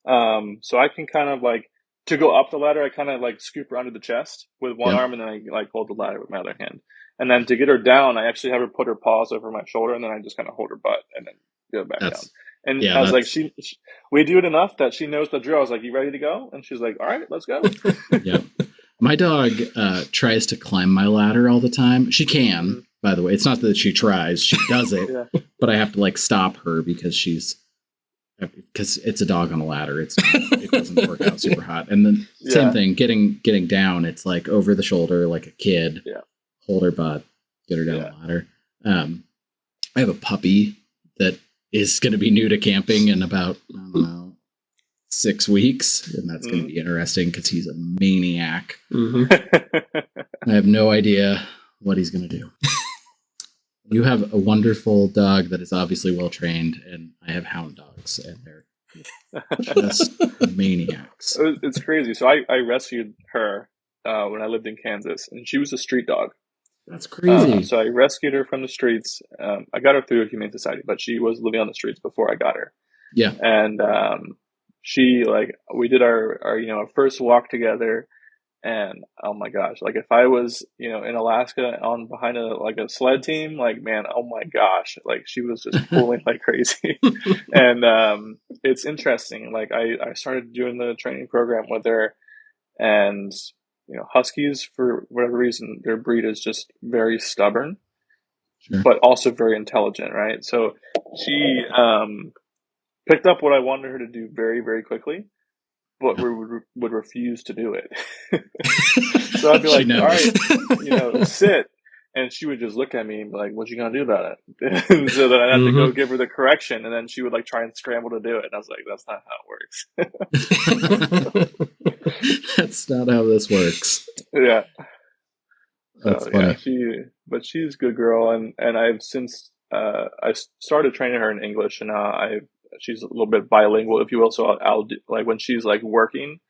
So I can kind of like, to go up the ladder, I kind of like scoop her under the chest with one arm, and then I like hold the ladder with my other hand. And then to get her down, I actually have her put her paws over my shoulder, and then I just kind of hold her butt and then go back down. And I was like, we do it enough that she knows the drill. I was like, you ready to go? And she's like, all right, let's go. Yeah. My dog tries to climb my ladder all the time. She can, by the way. It's not that she tries; she does it. But I have to like stop her because it's a dog on a ladder. It doesn't work out super hot. And then same thing, getting down. It's like over the shoulder, like a kid. Yeah. Hold her butt, get her down the ladder. I have a puppy that is going to be new to camping in about 6 weeks, and that's going to be interesting because he's a maniac. I have no idea what he's going to do. You have a wonderful dog that is obviously well trained, and I have hound dogs, and they're just maniacs. It's crazy. So I rescued her when I lived in Kansas, and she was a street dog. That's crazy. So I rescued her from the streets. I got her through a humane society, but she was living on the streets before I got her. Yeah. And she we did our first walk together, and oh my gosh, like if I was in Alaska on behind a sled team, like man, oh my gosh, like she was just pulling like crazy. And it's interesting. Like I started doing the training program with her, and Huskies, for whatever reason, their breed is just very stubborn, but also very intelligent, right? So she picked up what I wanted her to do very, very quickly, but would refuse to do it. So I'd be like, all right, sit. And she would just look at me and be like, what you going to do about it? And so then I'd have to go give her the correction, and then she would try and scramble to do it. And I was like, that's not how it works. That's not how this works. Yeah. That's funny. But she's a good girl, and I've since I started training her in English, and now she's a little bit bilingual, if you will. So I'll do, when she's working,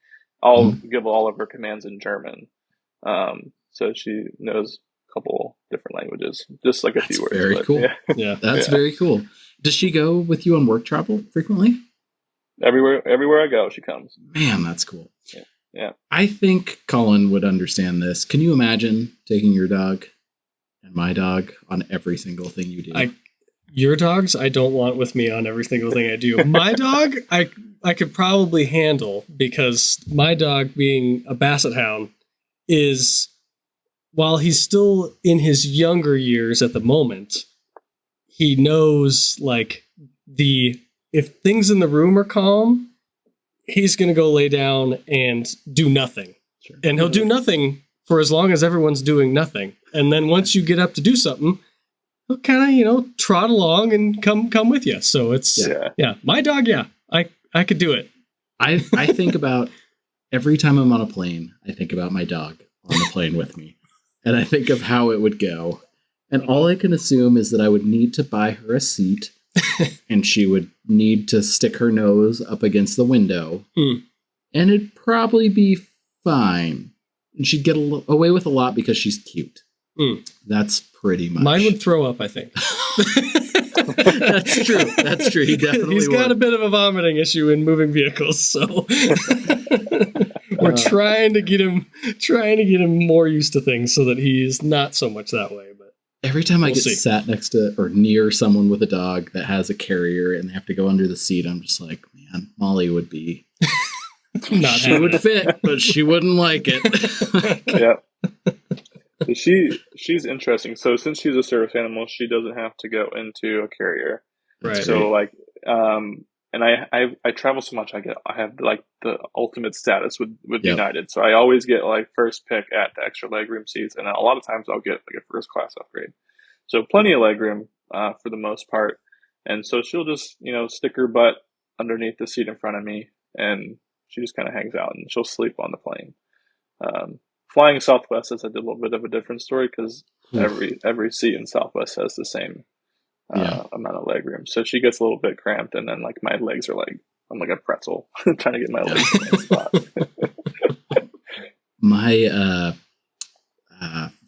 I'll give all of her commands in German. So she knows a couple different languages, just a few words. Very cool. Yeah, that's very cool. Does she go with you on work travel frequently? Everywhere I go, she comes. Man, that's cool. Yeah. I think Colin would understand this. Can you imagine taking your dog and my dog on every single thing you do? your dogs I don't want with me on every single thing I do. My dog, I could probably handle, because my dog, being a basset hound, is, while he's still in his younger years at the moment, he knows, like, if things in the room are calm, he's going to go lay down and do nothing. Sure. And he'll do nothing for as long as everyone's doing nothing. And then once you get up to do something, he'll kind of, trot along and come with you. So it's, my dog, I could do it. I think about, every time I'm on a plane, I think about my dog on the plane with me. And I think of how it would go. And all I can assume is that I would need to buy her a seat, and she would need to stick her nose up against the window. And it'd probably be fine. And she'd get away with a lot because she's cute. That's pretty much. Mine would throw up, I think. That's true. That's true. He definitely He's got a bit of a vomiting issue in moving vehicles, so we're trying to get him more used to things so that he's not so much that way. But every time I get sat next to or near someone with a dog that has a carrier and they have to go under the seat, I'm just like, man, Molly would be she would fit, but she wouldn't like it. Yeah. So she's interesting. So since she's a service animal, she doesn't have to go into a carrier. Right. So and I travel so much, I have like the ultimate status with United. So I always get like first pick at the extra legroom seats, and a lot of times I'll get like a first class upgrade. So plenty of legroom for the most part. And so she'll just stick her butt underneath the seat in front of me, and she just kind of hangs out, and she'll sleep on the plane. Flying Southwest is a little bit of a different story because every seat in Southwest has the same amount of legroom. So she gets a little bit cramped, and then like my legs are like, I'm like a pretzel trying to get my legs in the spot. My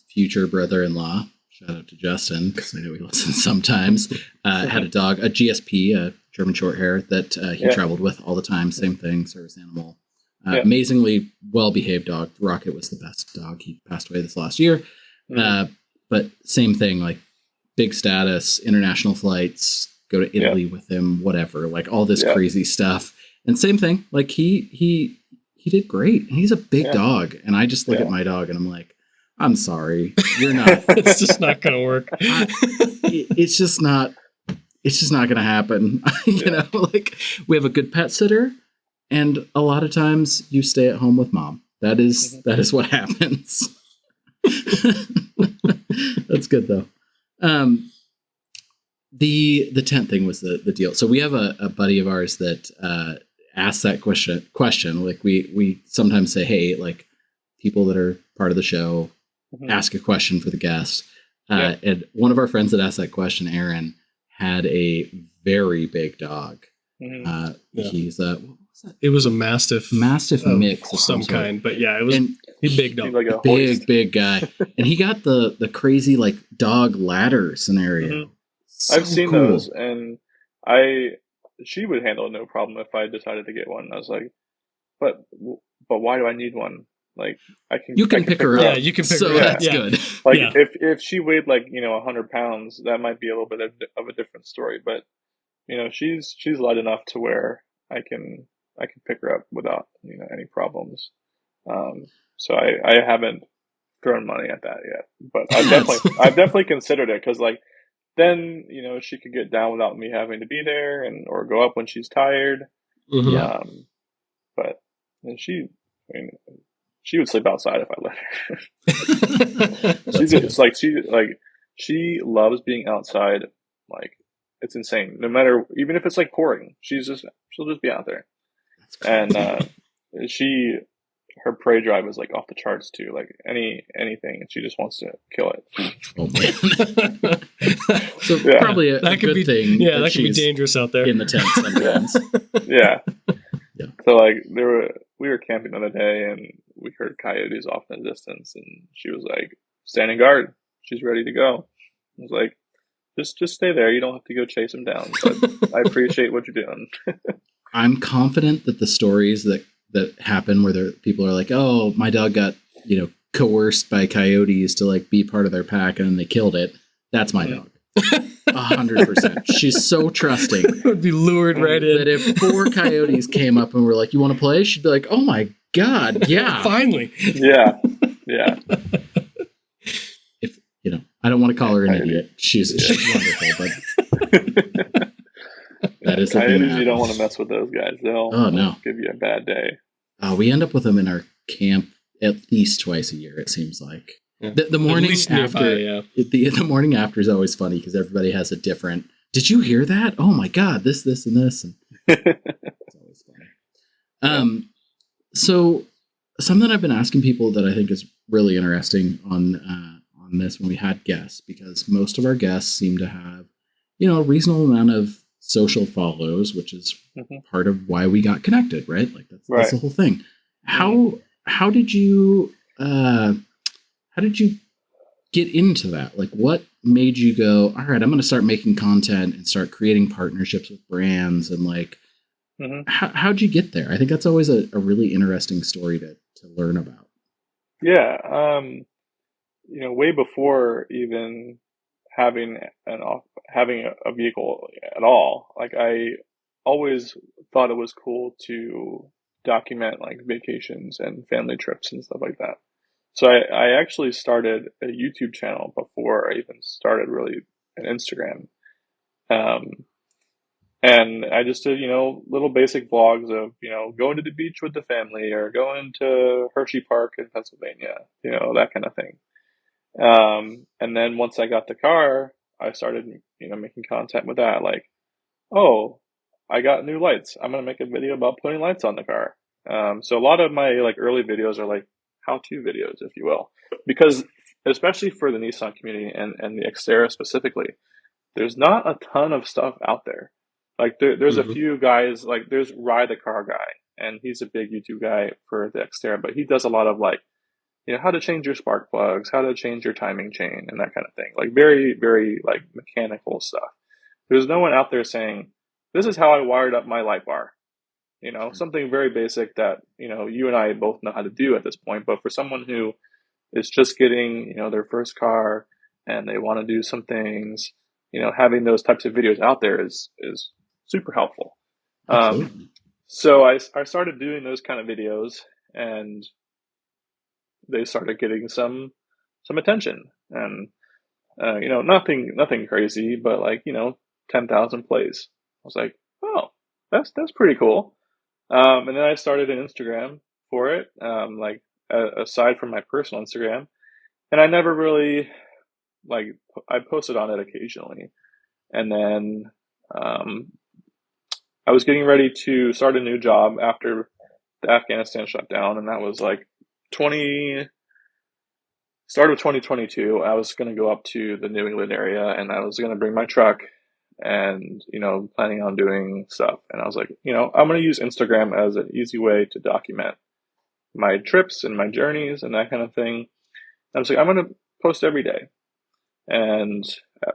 future brother-in-law, shout out to Justin, because I know he listens sometimes, had a dog, a GSP, a German Shorthair, that he traveled with all the time. Same thing, service animal. Amazingly well-behaved dog. Rocket was the best dog. He passed away this last year. But same thing, like big status, international flights, go to Italy with him, whatever, like all this crazy stuff. And same thing, like he did great. And he's a big dog. And I just look at my dog and I'm like, I'm sorry, you're not. It's just not going to work. It's just not going to happen. Like we have a good pet sitter. And a lot of times you stay at home with mom. That is what happens. That's good though. The tent thing was the deal. So we have a buddy of ours that asked that question. Like we sometimes say, hey, like people that are part of the show ask a question for the guest. And one of our friends that asked that question, Aaron, had a very big dog. He's it was a mastiff mix of some kind, but it was a big dog, like a big guy, and he got the crazy like dog ladder scenario. So I've seen cool. those, and she would handle no problem if I decided to get one. I was like, but why do I need one? Like I can pick her up. Yeah, you can pick her up. That's good. Like if she weighed like 100 pounds, that might be a little bit of a different story. But she's light enough to where I can pick her up without any problems. So I haven't thrown money at that yet, but I've definitely considered it, because like then she could get down without me having to be there, or go up when she's tired. But she would sleep outside if I let her. She loves being outside. Like it's insane. No matter, even if it's like pouring, she'll just be out there. And her prey drive is like off the charts too. Like anything, and she just wants to kill it. Oh man! So probably a good thing. Yeah, that could be dangerous out there in the tent sometimes. Yeah. So like we were camping the other day, and we heard coyotes off in the distance, and she was like standing guard. She's ready to go. I was like, just stay there. You don't have to go chase them down. But I appreciate what you're doing. I'm confident that the stories that happen where people are like, oh, my dog got, coerced by coyotes to like be part of their pack and then they killed it. That's my dog. 100%. She's so trusting Would be lured right in. that if 4 coyotes came up and were like, "You want to play?" She'd be like, "Oh my god, yeah, Finally. Yeah. If I don't want to call her an idiot. She's wonderful, but that is the thing. You don't want to mess with those guys. They'll give you a bad day. We end up with them in our camp at least twice a year. It seems like the morning after. The morning after is always funny because everybody has a different. Did you hear that? Oh my god! This, and this, and it's always funny. So something I've been asking people that I think is really interesting on this when we had guests, because most of our guests seem to have, a reasonable amount of social follows, which is part of why we got connected, right? Like that's the whole thing. How did you get into that? Like, what made you go, all right, I'm going to start making content and start creating partnerships with brands, and like, how'd you get there? I think that's always a really interesting story to learn about. Yeah. Way before even having a vehicle at all, like I always thought it was cool to document like vacations and family trips and stuff like that. So I actually started a YouTube channel before I even started really an Instagram. And I just did, little basic vlogs of, going to the beach with the family or going to Hershey Park in Pennsylvania, that kind of thing. And then once I got the car, I started, making content with that. Like, oh, I got new lights. I'm going to make a video about putting lights on the car. So a lot of my like early videos are like how-to videos, if you will, because especially for the Nissan community and the Xterra specifically, there's not a ton of stuff out there. Like there's a few guys, like there's Ride the Car guy, and he's a big YouTube guy for the Xterra, but he does a lot of like, how to change your spark plugs, how to change your timing chain, and that kind of thing. Like very, very like mechanical stuff. There's no one out there saying, this is how I wired up my light bar. Something very basic that, you and I both know how to do at this point. But for someone who is just getting, their first car and they want to do some things, having those types of videos out there is super helpful. So I started doing those kind of videos, and they started getting some attention, and nothing crazy, but like 10,000 plays. I was like, oh, that's pretty cool. And then I started an Instagram for it, aside from my personal Instagram, and I never really I posted on it occasionally, and then I was getting ready to start a new job after the Afghanistan shutdown, and that was like start of 2022. I was going to go up to the New England area, and I was going to bring my truck and, planning on doing stuff. And I was like, I'm going to use Instagram as an easy way to document my trips and my journeys and that kind of thing. I was like, I'm going to post every day. And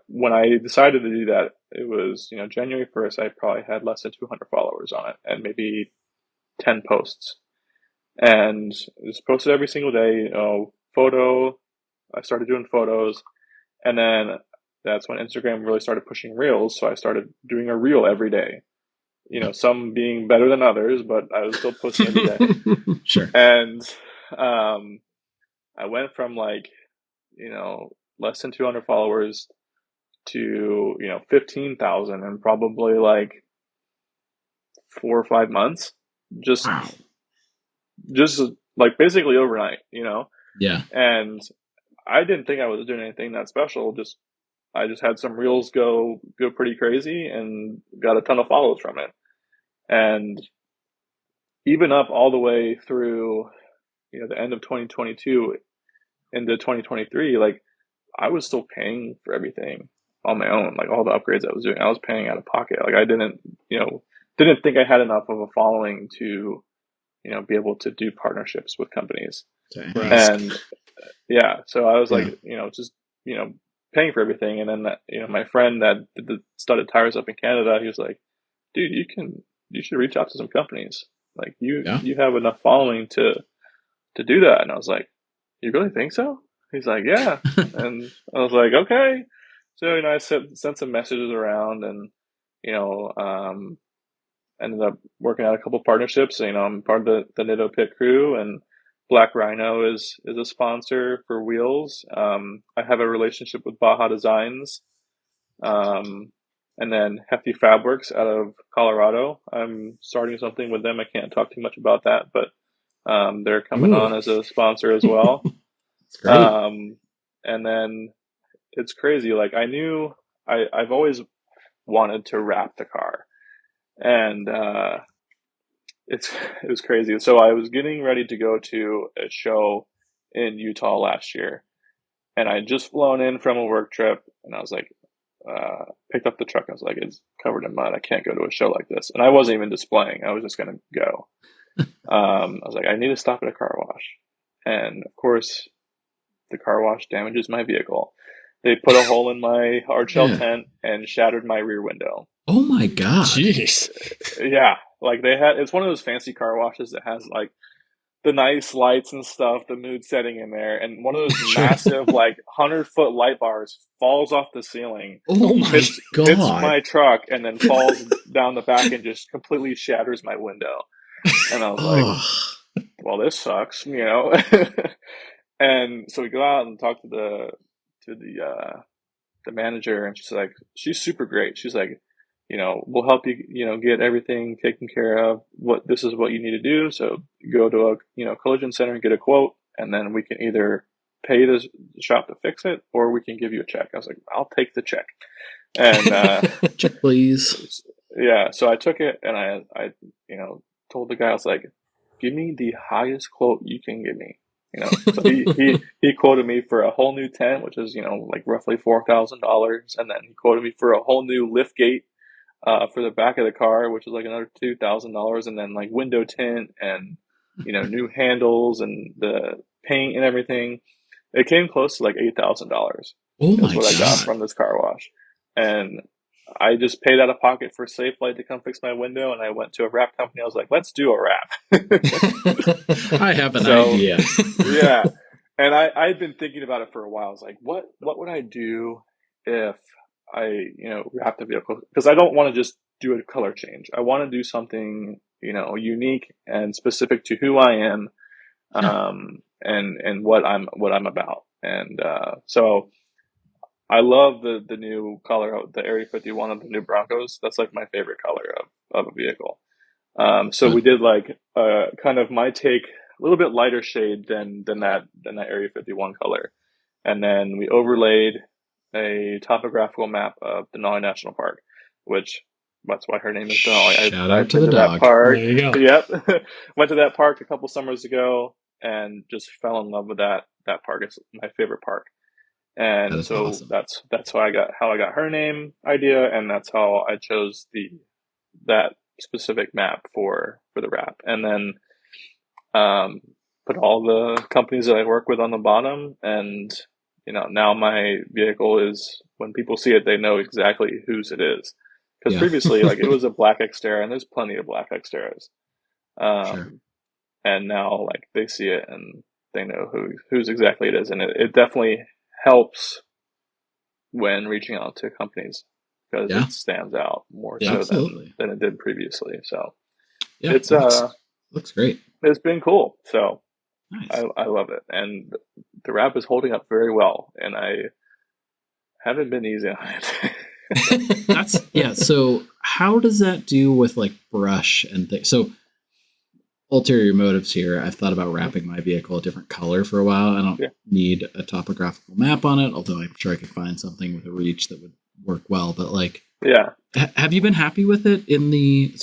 when I decided to do that, it was, January 1st, I probably had less than 200 followers on it and maybe 10 posts. And just posted every single day, photo. I started doing photos, and then that's when Instagram really started pushing reels. So I started doing a reel every day, some being better than others, but I was still posting every day. Sure. And, I went from less than 200 followers to, 15,000 in probably 4 or 5 months. Just basically overnight, Yeah. And I didn't think I was doing anything that special. I just had some reels go pretty crazy and got a ton of follows from it. And even up all the way through, the end of 2022 into 2023, I was still paying for everything on my own. All the upgrades I was doing, I was paying out of pocket. I didn't think I had enough of a following to, be able to do partnerships with companies. And yeah, so I was paying for everything. And then my friend that did the studded tires up in Canada, he was like, dude, you should reach out to some companies. You have enough following to do that. And I was like, you really think so? He's like, yeah. And I was like, okay. So, I sent some messages around, and, ended up working out a couple partnerships. So, I'm part of the Nitto Pit Crew, and Black Rhino is a sponsor for wheels. I have a relationship with Baja Designs, um, and then Hefty Fabrics out of Colorado. I'm starting something with them. I can't talk too much about that, but they're coming Ooh, on as a sponsor as well. that's great. Um, and then it's crazy. Like, I've always wanted to wrap the car, and it's it was crazy. So I was getting ready to go to a show in Utah last year, and I had just flown in from a work trip, and I was like, picked up the truck. I was like, it's covered in mud. I can't go to a show like this. And I wasn't even displaying. I was just gonna go. I was like, I need to stop at a car wash, and of course, the car wash damages my vehicle. They put a hole in my hard shell Yeah. tent and shattered my rear window. Oh my god. Jeez. Yeah, like it's one of those fancy car washes that has like the nice lights and stuff, the mood setting in there, and one of those Sure. massive like 100-foot light bars falls off the ceiling, Oh my hits god. my truck, and then falls down the back and just completely shatters my window. And I was like, Oh. well, this sucks, And so we go out and talk to the manager, and she's super great. She's like, we'll help you, get everything taken care of. This is what you need to do. So go to a, collision center and get a quote, and then we can either pay the shop to fix it, or we can give you a check. I was like, I'll take the check. And Check, please. yeah, so I took it, and I told the guy, I was like, give me the highest quote you can give me. So he quoted me for a whole new tent, which is, like roughly $4,000. And then he quoted me for a whole new lift gate, for the back of the car, which is like another $2,000. And then like window tint and, new handles and the paint and everything. It came close to like $8,000 Oh my is what I got god. from this car wash. And I just paid out of pocket for Safe Light to come fix my window, and I went to a wrap company. I was like, let's do a wrap. I have an So, idea. yeah. And I'd been thinking about it for a while. I was like, what would I do if I, wrap the vehicle? Because I don't want to just do a color change. I want to do something, unique and specific to who I am, and what I'm about. And so I love the new color of the Area 51 of the new Broncos. That's like my favorite color of a vehicle. So we did like kind of my take, a little bit lighter shade than that Area 51 color, and then we overlaid a topographical map of Denali National Park, which that's why her name is Denali. Shout I've out to been the to that dog. park. There you go. Yep, went to that park a couple summers ago and just fell in love with that park. It's my favorite park. That And is so awesome. that's how I got her name idea, and that's how I chose that specific map for the wrap. And then put all the companies that I work with on the bottom, and now my vehicle is, when people see it, they know exactly whose it is. Because Yeah. previously, like, it was a black Xterra, and there's plenty of black Xterras. Sure. And now, like, they see it and they know whose exactly it is, and it definitely helps when reaching out to companies, because Yeah. it stands out more Yeah, so absolutely. than it did previously. So Yeah. it's Looks great. it's been cool. So Nice. I love it, and the wrap is holding up very well, and I haven't been easy on it. That's yeah. So how does that do with like brush and things? So ulterior motives here. I've thought about wrapping my vehicle a different color for a while. I don't Yeah. need a topographical map on it, although I'm sure I could find something with a reach that would work well. But like, Yeah, have you been happy with it in the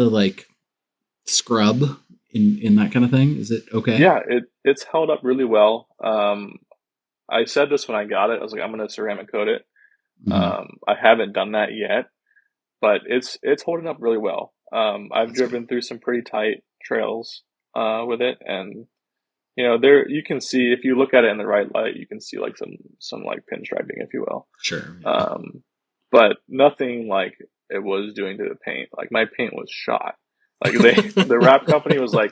like scrub in that kind of thing? Is it okay? yeah, it's held up really well. I said this when I got it. I was like, I'm going to ceramic coat it. Mhm. I haven't done that yet, but it's holding up really well. I've That's driven good. through some pretty tight trails with it, and there you can see, if you look at it in the right light, you can see like some like pinstriping, if you will. Sure. Yeah. But nothing like it was doing to the paint. Like, my paint was shot. Like, the wrap company was like,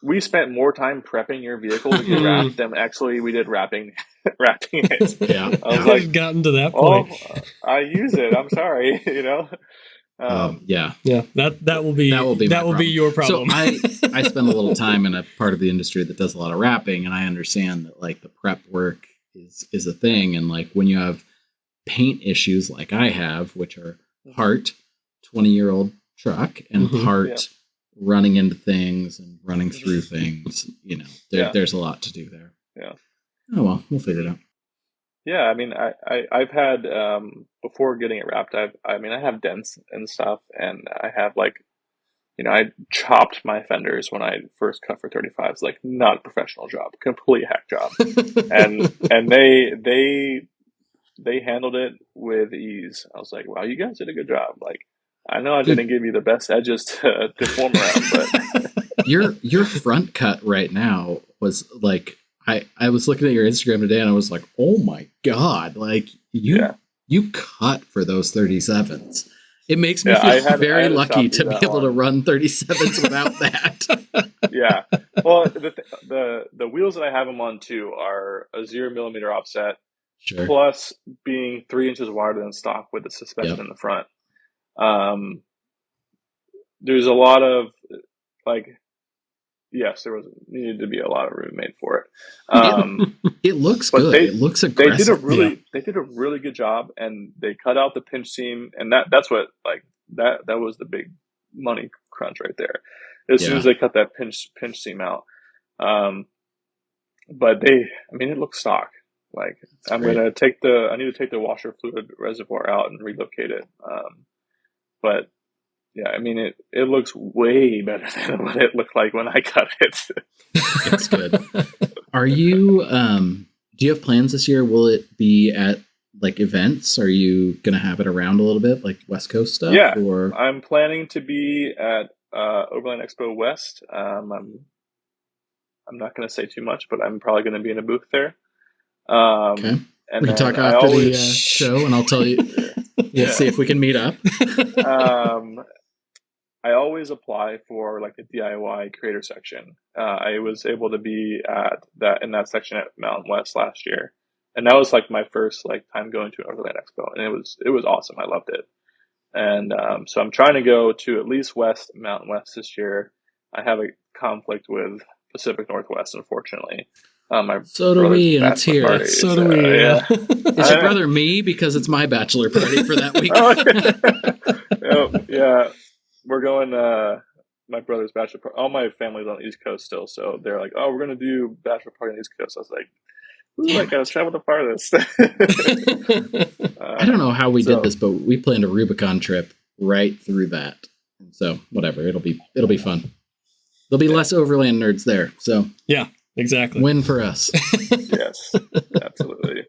we spent more time prepping your vehicle to get wrapped than actually we did wrapping it. Yeah. I was How like, we've gotten to that oh, point. I use it. I'm sorry, Yeah. Yeah, that will be my problem. your problem. So I spend a little time in a part of the industry that does a lot of wrapping, and I understand that like the prep work is a thing, and like when you have paint issues like I have, which are part 20-year-old truck and part running into things and running through things, you know, there's a lot to do there. Yeah. Oh well, we'll figure it out. Yeah, I mean, I've had before getting it wrapped, I have dents and stuff, and I have like, I chopped my fenders when I first cut for 35s, like not a professional job, complete hack job, and they handled it with ease. I was like, wow, you guys did a good job. Like, I know I didn't give you the best edges to form around, but your front cut right now was like, I was looking at your Instagram today and I was like, oh my God, like you cut for those 37s. It makes me feel very lucky to be able to run 37s without that. Yeah. Well, the wheels that I have them on too are a 0 mm offset, plus being 3 inches wider than stock with the suspension in the front. There's a lot of like, yes, there needed to be a lot of room made for it. It looks good. It looks aggressive. They did a really good job, and they cut out the pinch seam, and that's what like that was the big money crunch right there. As soon as they cut that pinch seam out, but it looks stock. Like I need to take the washer fluid reservoir out and relocate it. But yeah, it looks way better than what it looked like when I cut it. It's good. Are you, do you have plans this year? Will it be at like events? Are you going to have it around a little bit, like West Coast stuff? Yeah, or? I'm planning to be at Overland Expo West. I'm not going to say too much, but I'm probably going to be in a booth there. Okay. And we can talk after the show, and I'll tell you. We'll see if we can meet up. I always apply for like the DIY creator section. I was able to be in that section at Mountain West last year, and that was like my first like time going to Overland Expo, and it was awesome. I loved it, and so I'm trying to go to at least Mountain West this year. I have a conflict with Pacific Northwest, unfortunately. So do we, and it's here. Party, so do we. Yeah. Is your brother me? Because it's my bachelor party for that week. Yeah. We're going, my brother's bachelor party. All my family's on the East Coast still, so they're like, oh, we're going to do bachelor party on the East Coast. I was like, I got to travel the farthest. I don't know how we did this, but we planned a Rubicon trip right through that. So whatever, it'll be fun. There'll be less overland nerds there. So yeah, exactly. Win for us. Yes, absolutely.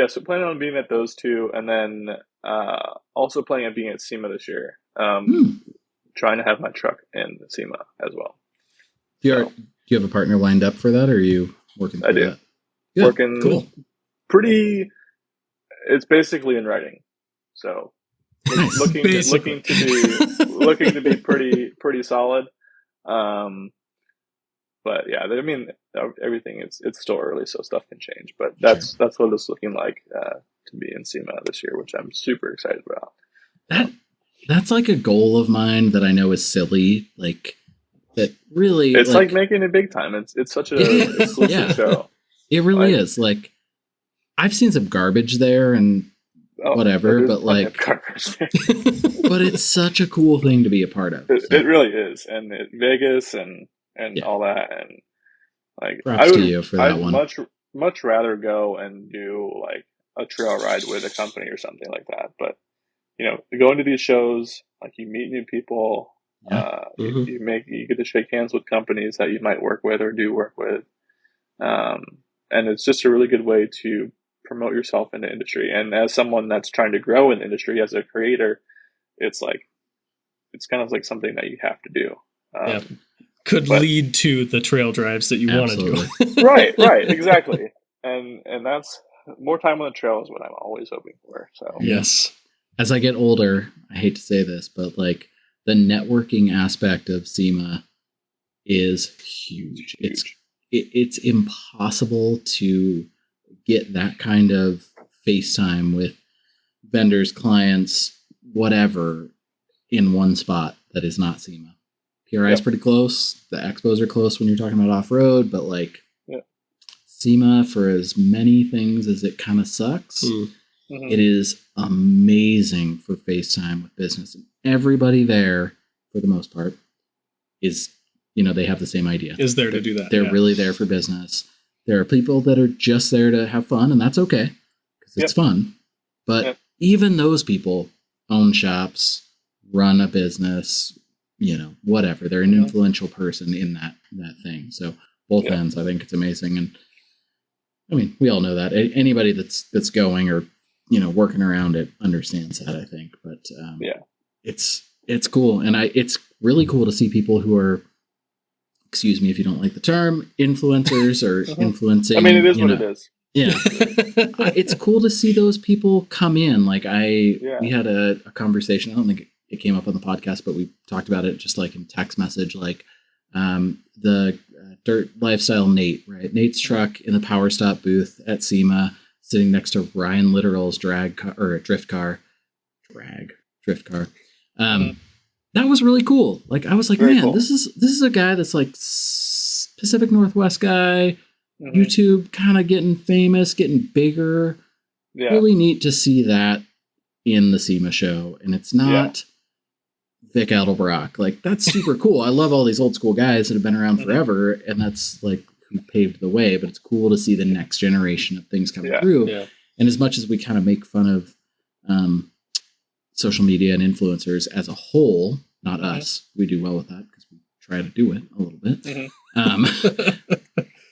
So planning on being at those two, and then also planning on being at SEMA this year. Trying to have my truck in SEMA as well. Do you have a partner lined up for that, or are you working through that? Good. Working cool. Pretty. It's basically in writing, so looking to be pretty solid. But yeah, everything it's still early, so stuff can change. But that's what it's looking like to be in SEMA this year, which I'm super excited about. That's like a goal of mine that I know is silly. Like that really, it's like making it big time. It's such a exclusive show. It really is. Like I've seen some garbage there and whatever, but like, but it's such a cool thing to be a part of. It really is, and Vegas and all that, and like props to you for that one. Much rather go and do like a trail ride with a company or something like that. But going to these shows, like you meet new people, you get to shake hands with companies that you might work with or do work with, and it's just a really good way to promote yourself in the industry. And as someone that's trying to grow in the industry as a creator, it's kind of like something that you have to do. Could lead to the trail drives that you want to do. Right, exactly. And that's more time on the trail is what I'm always hoping for. So yes. As I get older, I hate to say this, but like the networking aspect of SEMA is huge. It's impossible to get that kind of FaceTime with vendors, clients, whatever, in one spot that is not SEMA. PRI is pretty close. The expos are close when you're talking about off-road, but like SEMA, for as many things as it kind of sucks, it is amazing for FaceTime with business. And everybody there, for the most part, is, they have the same idea. Is there to do that. They're really there for business. There are people that are just there to have fun, and that's okay, because it's fun. But even those people own shops, run a business, whatever. They're an influential person in that thing. So both ends, I think it's amazing. And I mean, we all know that. Anybody that's going or, working around it understands that, I think. But it's cool. And it's really cool to see people who are, excuse me if you don't like the term, influencers or influencing. I mean, it is what it is. Yeah. It's cool to see those people come in. Like we had a conversation. I don't think it came up on the podcast, but we talked about it just like in text message, like the Dirt Lifestyle Nate, right? Nate's truck in the Power Stop booth at SEMA, sitting next to Ryan Literal's drift car. That was really cool. Like, I was like, very cool. This is a guy that's like Pacific Northwest guy, YouTube kind of getting famous, getting bigger. Yeah. Really neat to see that in the SEMA show. And it's not Vic Adelbrock. Like, that's super cool. I love all these old school guys that have been around forever, and that's like who paved the way. But it's cool to see the next generation of things coming through. Yeah. And as much as we kind of make fun of social media and influencers as a whole, not us, we do well with that because we try to do it a little bit.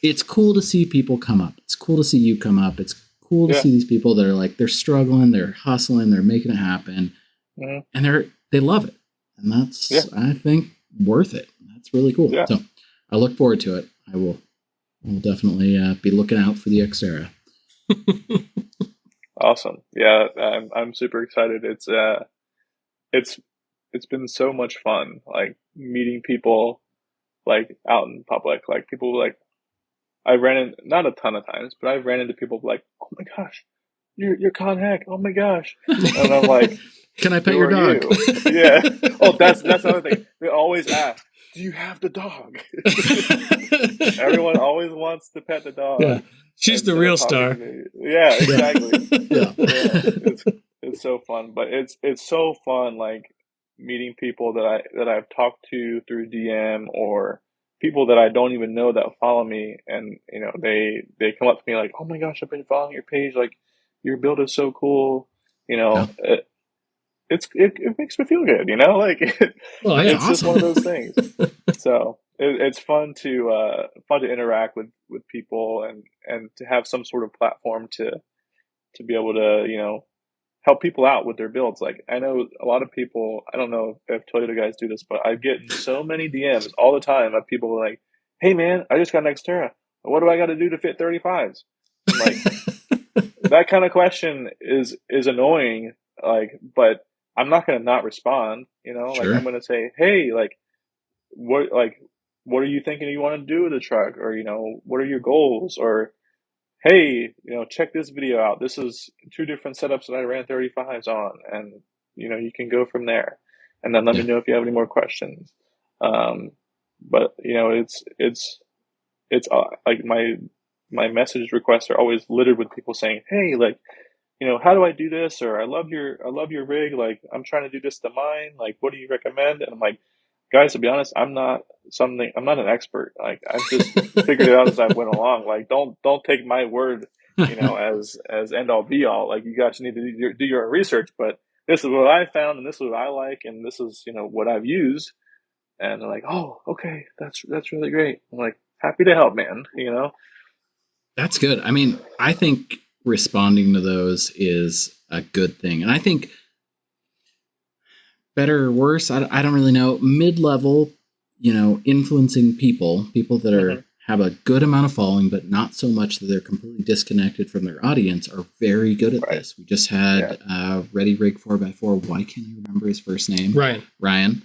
It's cool to see people come up. It's cool to see you come up. It's cool to see these people that are like, they're struggling, they're hustling, they're making it happen, and they love it. And that's, I think, worth it. That's really cool. Yeah. So I look forward to it. I will definitely be looking out for the Xterra. Awesome. Yeah, I'm super excited. It's been so much fun, like meeting people like out in public, like people like I ran in, not a ton of times, but I've ran into people like, oh my gosh, you're Con Heck. Oh my gosh. And I'm like, can I pet your dog? Yeah. Oh, that's another thing. They always ask, do you have the dog? Everyone always wants to pet the dog. Yeah. She's the real star. Yeah, exactly. It's so fun, but it's so fun, like meeting people that I've talked to through DM or people that I don't even know that follow me, and they come up to me like, oh my gosh, I've been following your page, like your build is so cool. It makes me feel good, like it's awesome. Just one of those things. So it's fun to interact with people and to have some sort of platform to be able to help people out with their builds. Like, I know a lot of people, I don't know if Toyota guys do this, but I get so many DMs all the time of people like, hey man, I just got an Xterra. What do I got to do to fit 35s? I'm like, that kind of question is annoying, like, but I'm not going to not respond, Sure. Like, I'm going to say, hey, like, what are you thinking you want to do with the truck? Or, what are your goals? Or, hey, check this video out. This is 2 different setups that I ran 35s on, and you can go from there. And then let me know if you have any more questions. But it's like my message requests are always littered with people saying, hey, like, how do I do this? Or I love your rig. Like, I'm trying to do this to mine. Like, what do you recommend? And I'm like, guys, to be honest, I'm not an expert. Like, I've just figured it out as I went along. Like, don't take my word, as end all be all. Like, you guys need to do your own research. But this is what I found, and this is what I like, and this is what I've used. And they're like, oh, okay, that's really great. I'm like, happy to help, man. That's good. I mean, I think responding to those is a good thing, and I think better or worse, I don't really know. Mid-level, influencing people that are have a good amount of following, but not so much that they're completely disconnected from their audience, are very good at this. We just had Ready Rig 4x4. Why can't I remember his first name? Ryan.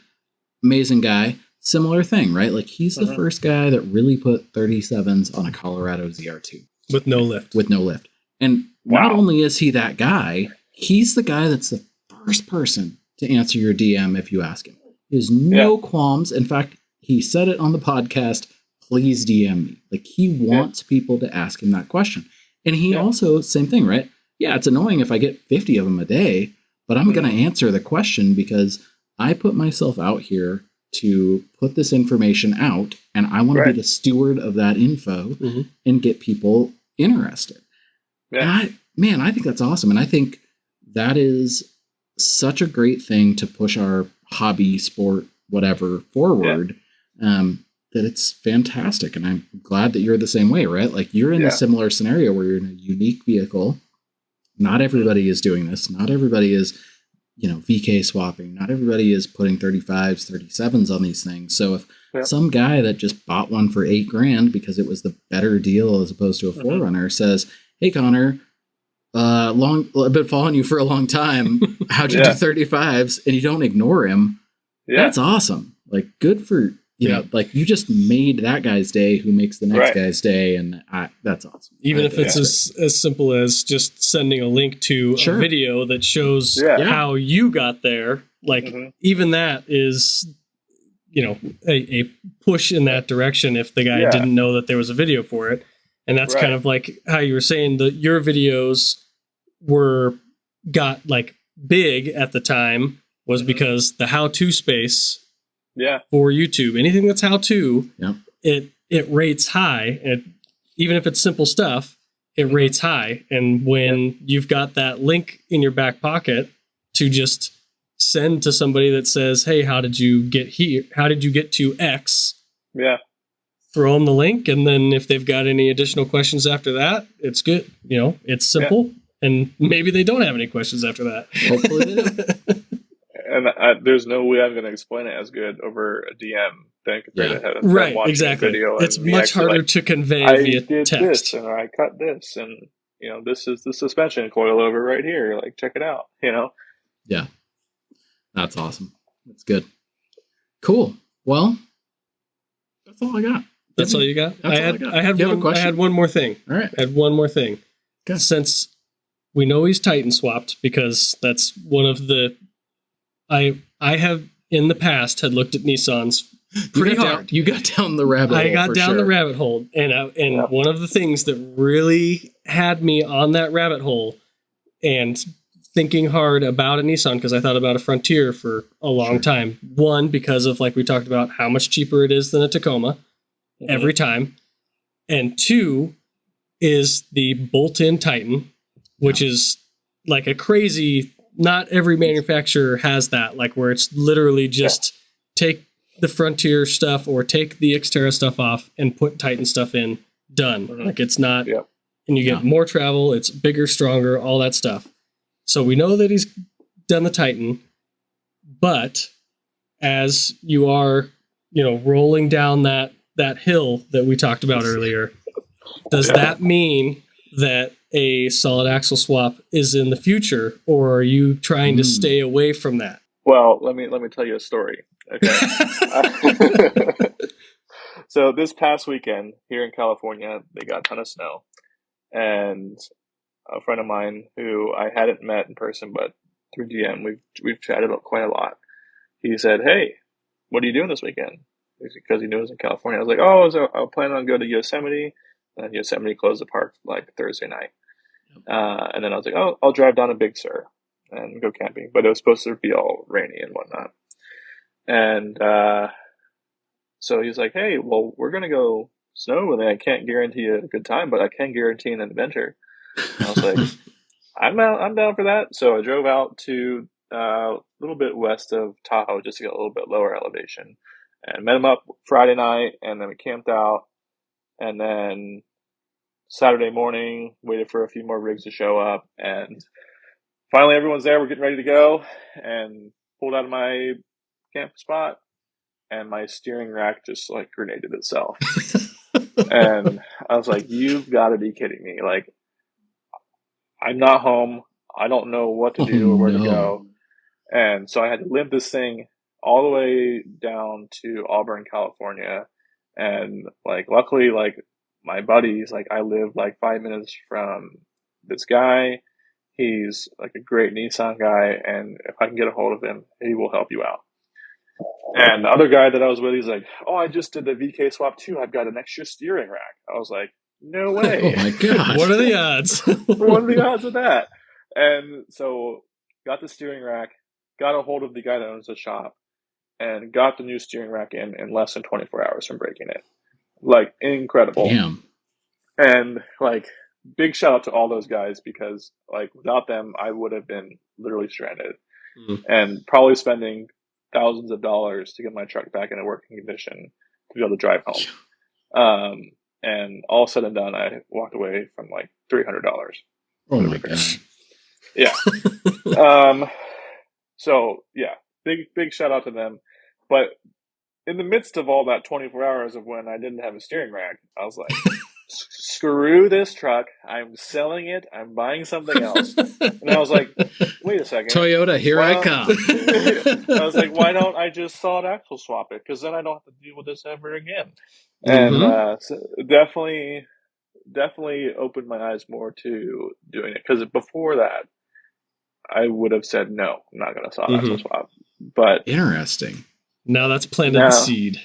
Amazing guy. similar thing, right? Like he's the first guy that really put 37s on a Colorado ZR2 with no lift. And not only is he that guy, he's the guy that's the first person to answer your DM if you ask him. He has no qualms. In fact, he said it on the podcast, please DM me. Like he wants people to ask him that question. And he also, same thing, right? Yeah, it's annoying if I get 50 of them a day, but I'm going to answer the question because I put myself out here to put this information out, and I want to be the steward of that info and get people interested. Yeah. And I think that's awesome. And I think that is such a great thing to push our hobby, sport, whatever forward, that it's fantastic. And I'm glad that you're the same way, right? Like you're in a similar scenario where you're in a unique vehicle. Not everybody is doing this. Not everybody is, VK swapping. Not everybody is putting 35s, 37s on these things. So if some guy that just bought one for $8,000 because it was the better deal as opposed to a 4Runner says, hey, Connor, I've been following you for a long time. How'd you do 35s? And you don't ignore him. That's awesome. Like good for, like you just made that guy's day who makes the next guy's day. And that's awesome. Even if it's as simple as just sending a link to a video that shows how you got there. Like even that is, a push in that direction if the guy didn't know that there was a video for it. And that's kind of like how you were saying that your videos got like big at the time was because the how-to space for YouTube, anything that's how-to, it rates high. And even if it's simple stuff, it rates high. And when you've got that link in your back pocket to just send to somebody that says, hey, how did you get here? How did you get to X? Yeah. Throw them the link. And then if they've got any additional questions after that, it's good. It's simple. And maybe they don't have any questions after that. Hopefully they do. And there's no way I'm going to explain it as good over a DM than compared to watching a video. It's much harder to convey via text. This and I cut this, and this is the suspension coil over right here. Like, check it out. Yeah, that's awesome. That's good. Cool. Well, that's all I got. That's all you got? I had one more thing. All right. I had one more thing. Okay. Since we know he's Titan swapped, because that's one of the I have in the past had looked at Nissans pretty hard. You got down the rabbit hole. I got down the rabbit hole, and one of the things that really had me on that rabbit hole and thinking hard about a Nissan, because I thought about a Frontier for a long time. One, because of, like we talked about, how much cheaper it is than a Tacoma every time. And two is the bolt-in Titan, which is like a crazy, not every manufacturer has that, like where it's literally just take the Frontier stuff or take the Xterra stuff off and put Titan stuff in, done. Like it's not, and you get more travel, it's bigger, stronger, all that stuff. So we know that he's done the Titan, but as you are, rolling down that hill that we talked about earlier, does that mean that a solid axle swap is in the future, or are you trying to stay away from that? Well, let me tell you a story. Okay. So this past weekend here in California, they got a ton of snow, and a friend of mine who I hadn't met in person, but through DM, we've chatted quite a lot. He said, "Hey, what are you doing this weekend?" Because he knew I was in California. I was like, "Oh, I plan on going to Yosemite." And Yosemite closed the park like Thursday night. And then I was like, "Oh, I'll drive down to Big Sur and go camping." But it was supposed to be all rainy and whatnot. And so he's like, "Hey, well, we're gonna go snowmobiling. I can't guarantee a good time, but I can guarantee an adventure." And I was like, I'm down for that. So I drove out to a little bit west of Tahoe just to get a little bit lower elevation, and met him up Friday night, and then we camped out, and then Saturday morning waited for a few more rigs to show up, and finally everyone's there. We're getting ready to go, and pulled out of my camp spot, and my steering rack just like grenaded itself. And I was like, "You've got to be kidding me. Like, I'm not home. I don't know what to do or where to go." And so I had to limp this thing all the way down to Auburn, California. And like, luckily, like my buddies, like I live like 5 minutes from this guy. He's like a great Nissan guy. And if I can get a hold of him, he will help you out. And the other guy that I was with, he's like, oh, I just did the VK swap too. I've got an extra steering rack. I was like, no way. Oh my gosh. What are the odds? What are the odds of that? And so got the steering rack, got a hold of the guy that owns the shop, and got the new steering rack in less than 24 hours from breaking it. Like, incredible. Damn. And like, big shout out to all those guys, because like without them, I would have been literally stranded and probably spending thousands of dollars to get my truck back in a working condition to be able to drive home. And all said and done, I walked away from like $300. Oh my god. Yeah. So yeah, big shout out to them. But in the midst of all that 24 hours of when I didn't have a steering rack, I was like, screw this truck. I'm selling it. I'm buying something else. And I was like, wait a second. Toyota, here I come. I was like, why don't I just solid axle swap it? Because then I don't have to deal with this ever again. And so definitely opened my eyes more to doing it. Because before that, I would have said, no, I'm not going to solid axle swap. But interesting. Now that's planted the seed.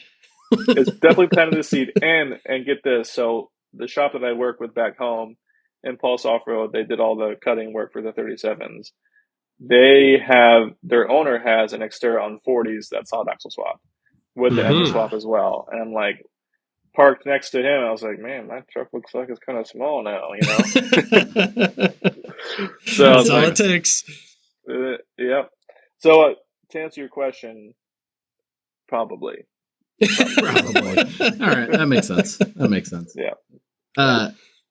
It's definitely planted the seed. And get this. So the shop that I work with back home, Impulse Off-Road, they did all the cutting work for the 37s. Their owner has an Xterra on 40s that's solid axle swap with the engine swap as well. And I'm like, parked next to him, I was like, man, my truck looks like it's kind of small now, you know? So that's all it takes. Yep. So to answer your question, probably. Probably. All right, that makes sense. Yeah.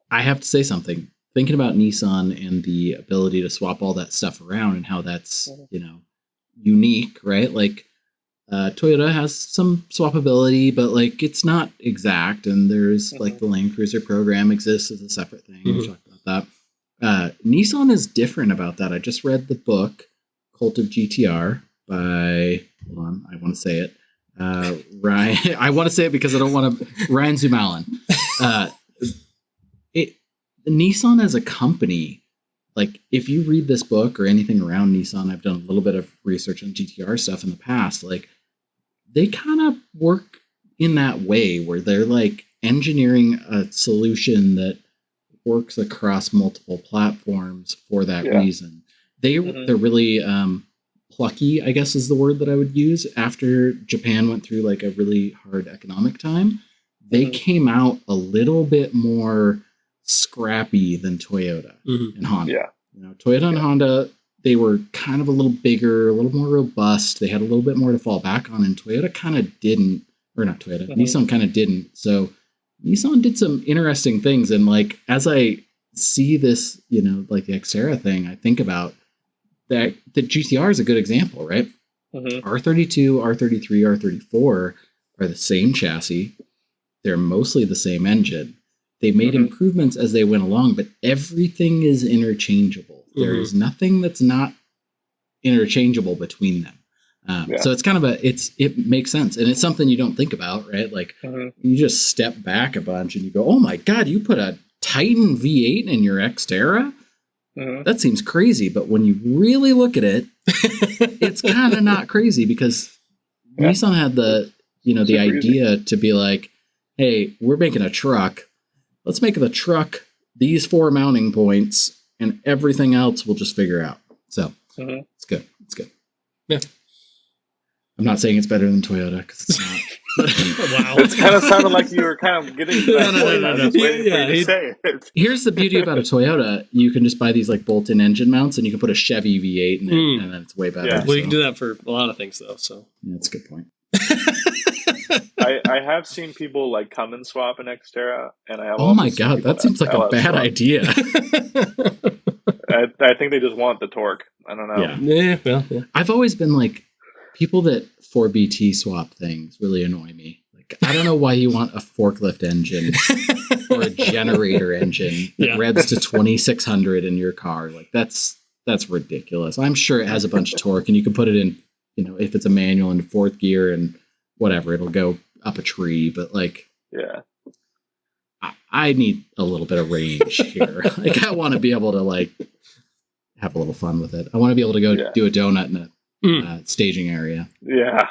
I have to say something. Thinking about Nissan and the ability to swap all that stuff around and how that's, unique, right? Like, Toyota has some swappability, but like it's not exact. And there's like the Land Cruiser program exists as a separate thing. We've talked about that. Nissan is different about that. I just read the book Cult of GTR by, hold on, I want to say it. Ryan, I want to say it because I don't want to. Ryan Zumalin. Nissan as a company, like if you read this book or anything around Nissan, I've done a little bit of research on GTR stuff in the past. Like they kind of work in that way where they're like engineering a solution that works across multiple platforms for that reason. They're really plucky, I guess is the word that I would use. After Japan went through like a really hard economic time, they came out a little bit more scrappy than Toyota and Honda. Yeah. Toyota and Honda, they were kind of a little bigger, a little more robust. They had a little bit more to fall back on, and Toyota kind of didn't, or not Toyota, Nissan kind of didn't. So Nissan did some interesting things. And like, as I see this, like the Xterra thing, I think about that the GTR is a good example, right? R32, R33, R34 are the same chassis. They're mostly the same engine. They made improvements as they went along, but everything is interchangeable. There is nothing that's not interchangeable between them. So it's kind of it makes sense. And it's something you don't think about, right? Like you just step back a bunch and you go, oh my God, you put a Titan V8 in your Xterra? That seems crazy. But when you really look at it, it's kind of not crazy because Nissan had the idea to be like, hey, we're making a truck. Let's make the truck these 4 mounting points and everything else we'll just figure out. So it's good. It's good. Yeah. I'm not saying it's better than Toyota because it's not. Wow. It's kind of sounded like you were kind of getting to that point. I was just waiting for you to say it. Here's the beauty about a Toyota. You can just buy these like bolt-in engine mounts and you can put a Chevy V8 in it and then it's way better. Yeah. Well, you can do that for a lot of things though. So that's a good point. I have seen people like come and swap an Xterra, and I have. Oh my God, that seems like a bad idea. I think they just want the torque. I don't know. Yeah. I've always been like, people that 4BT swap things really annoy me. Like, I don't know why you want a forklift engine or a generator engine that revs to 2,600 in your car. Like that's ridiculous. I'm sure it has a bunch of torque, and you can put it in if it's a manual in fourth gear and whatever, it'll go up a tree. But like, yeah, I need a little bit of range here. Like, I want to be able to like have a little fun with it. I want to be able to go do a donut in a staging area. Yeah.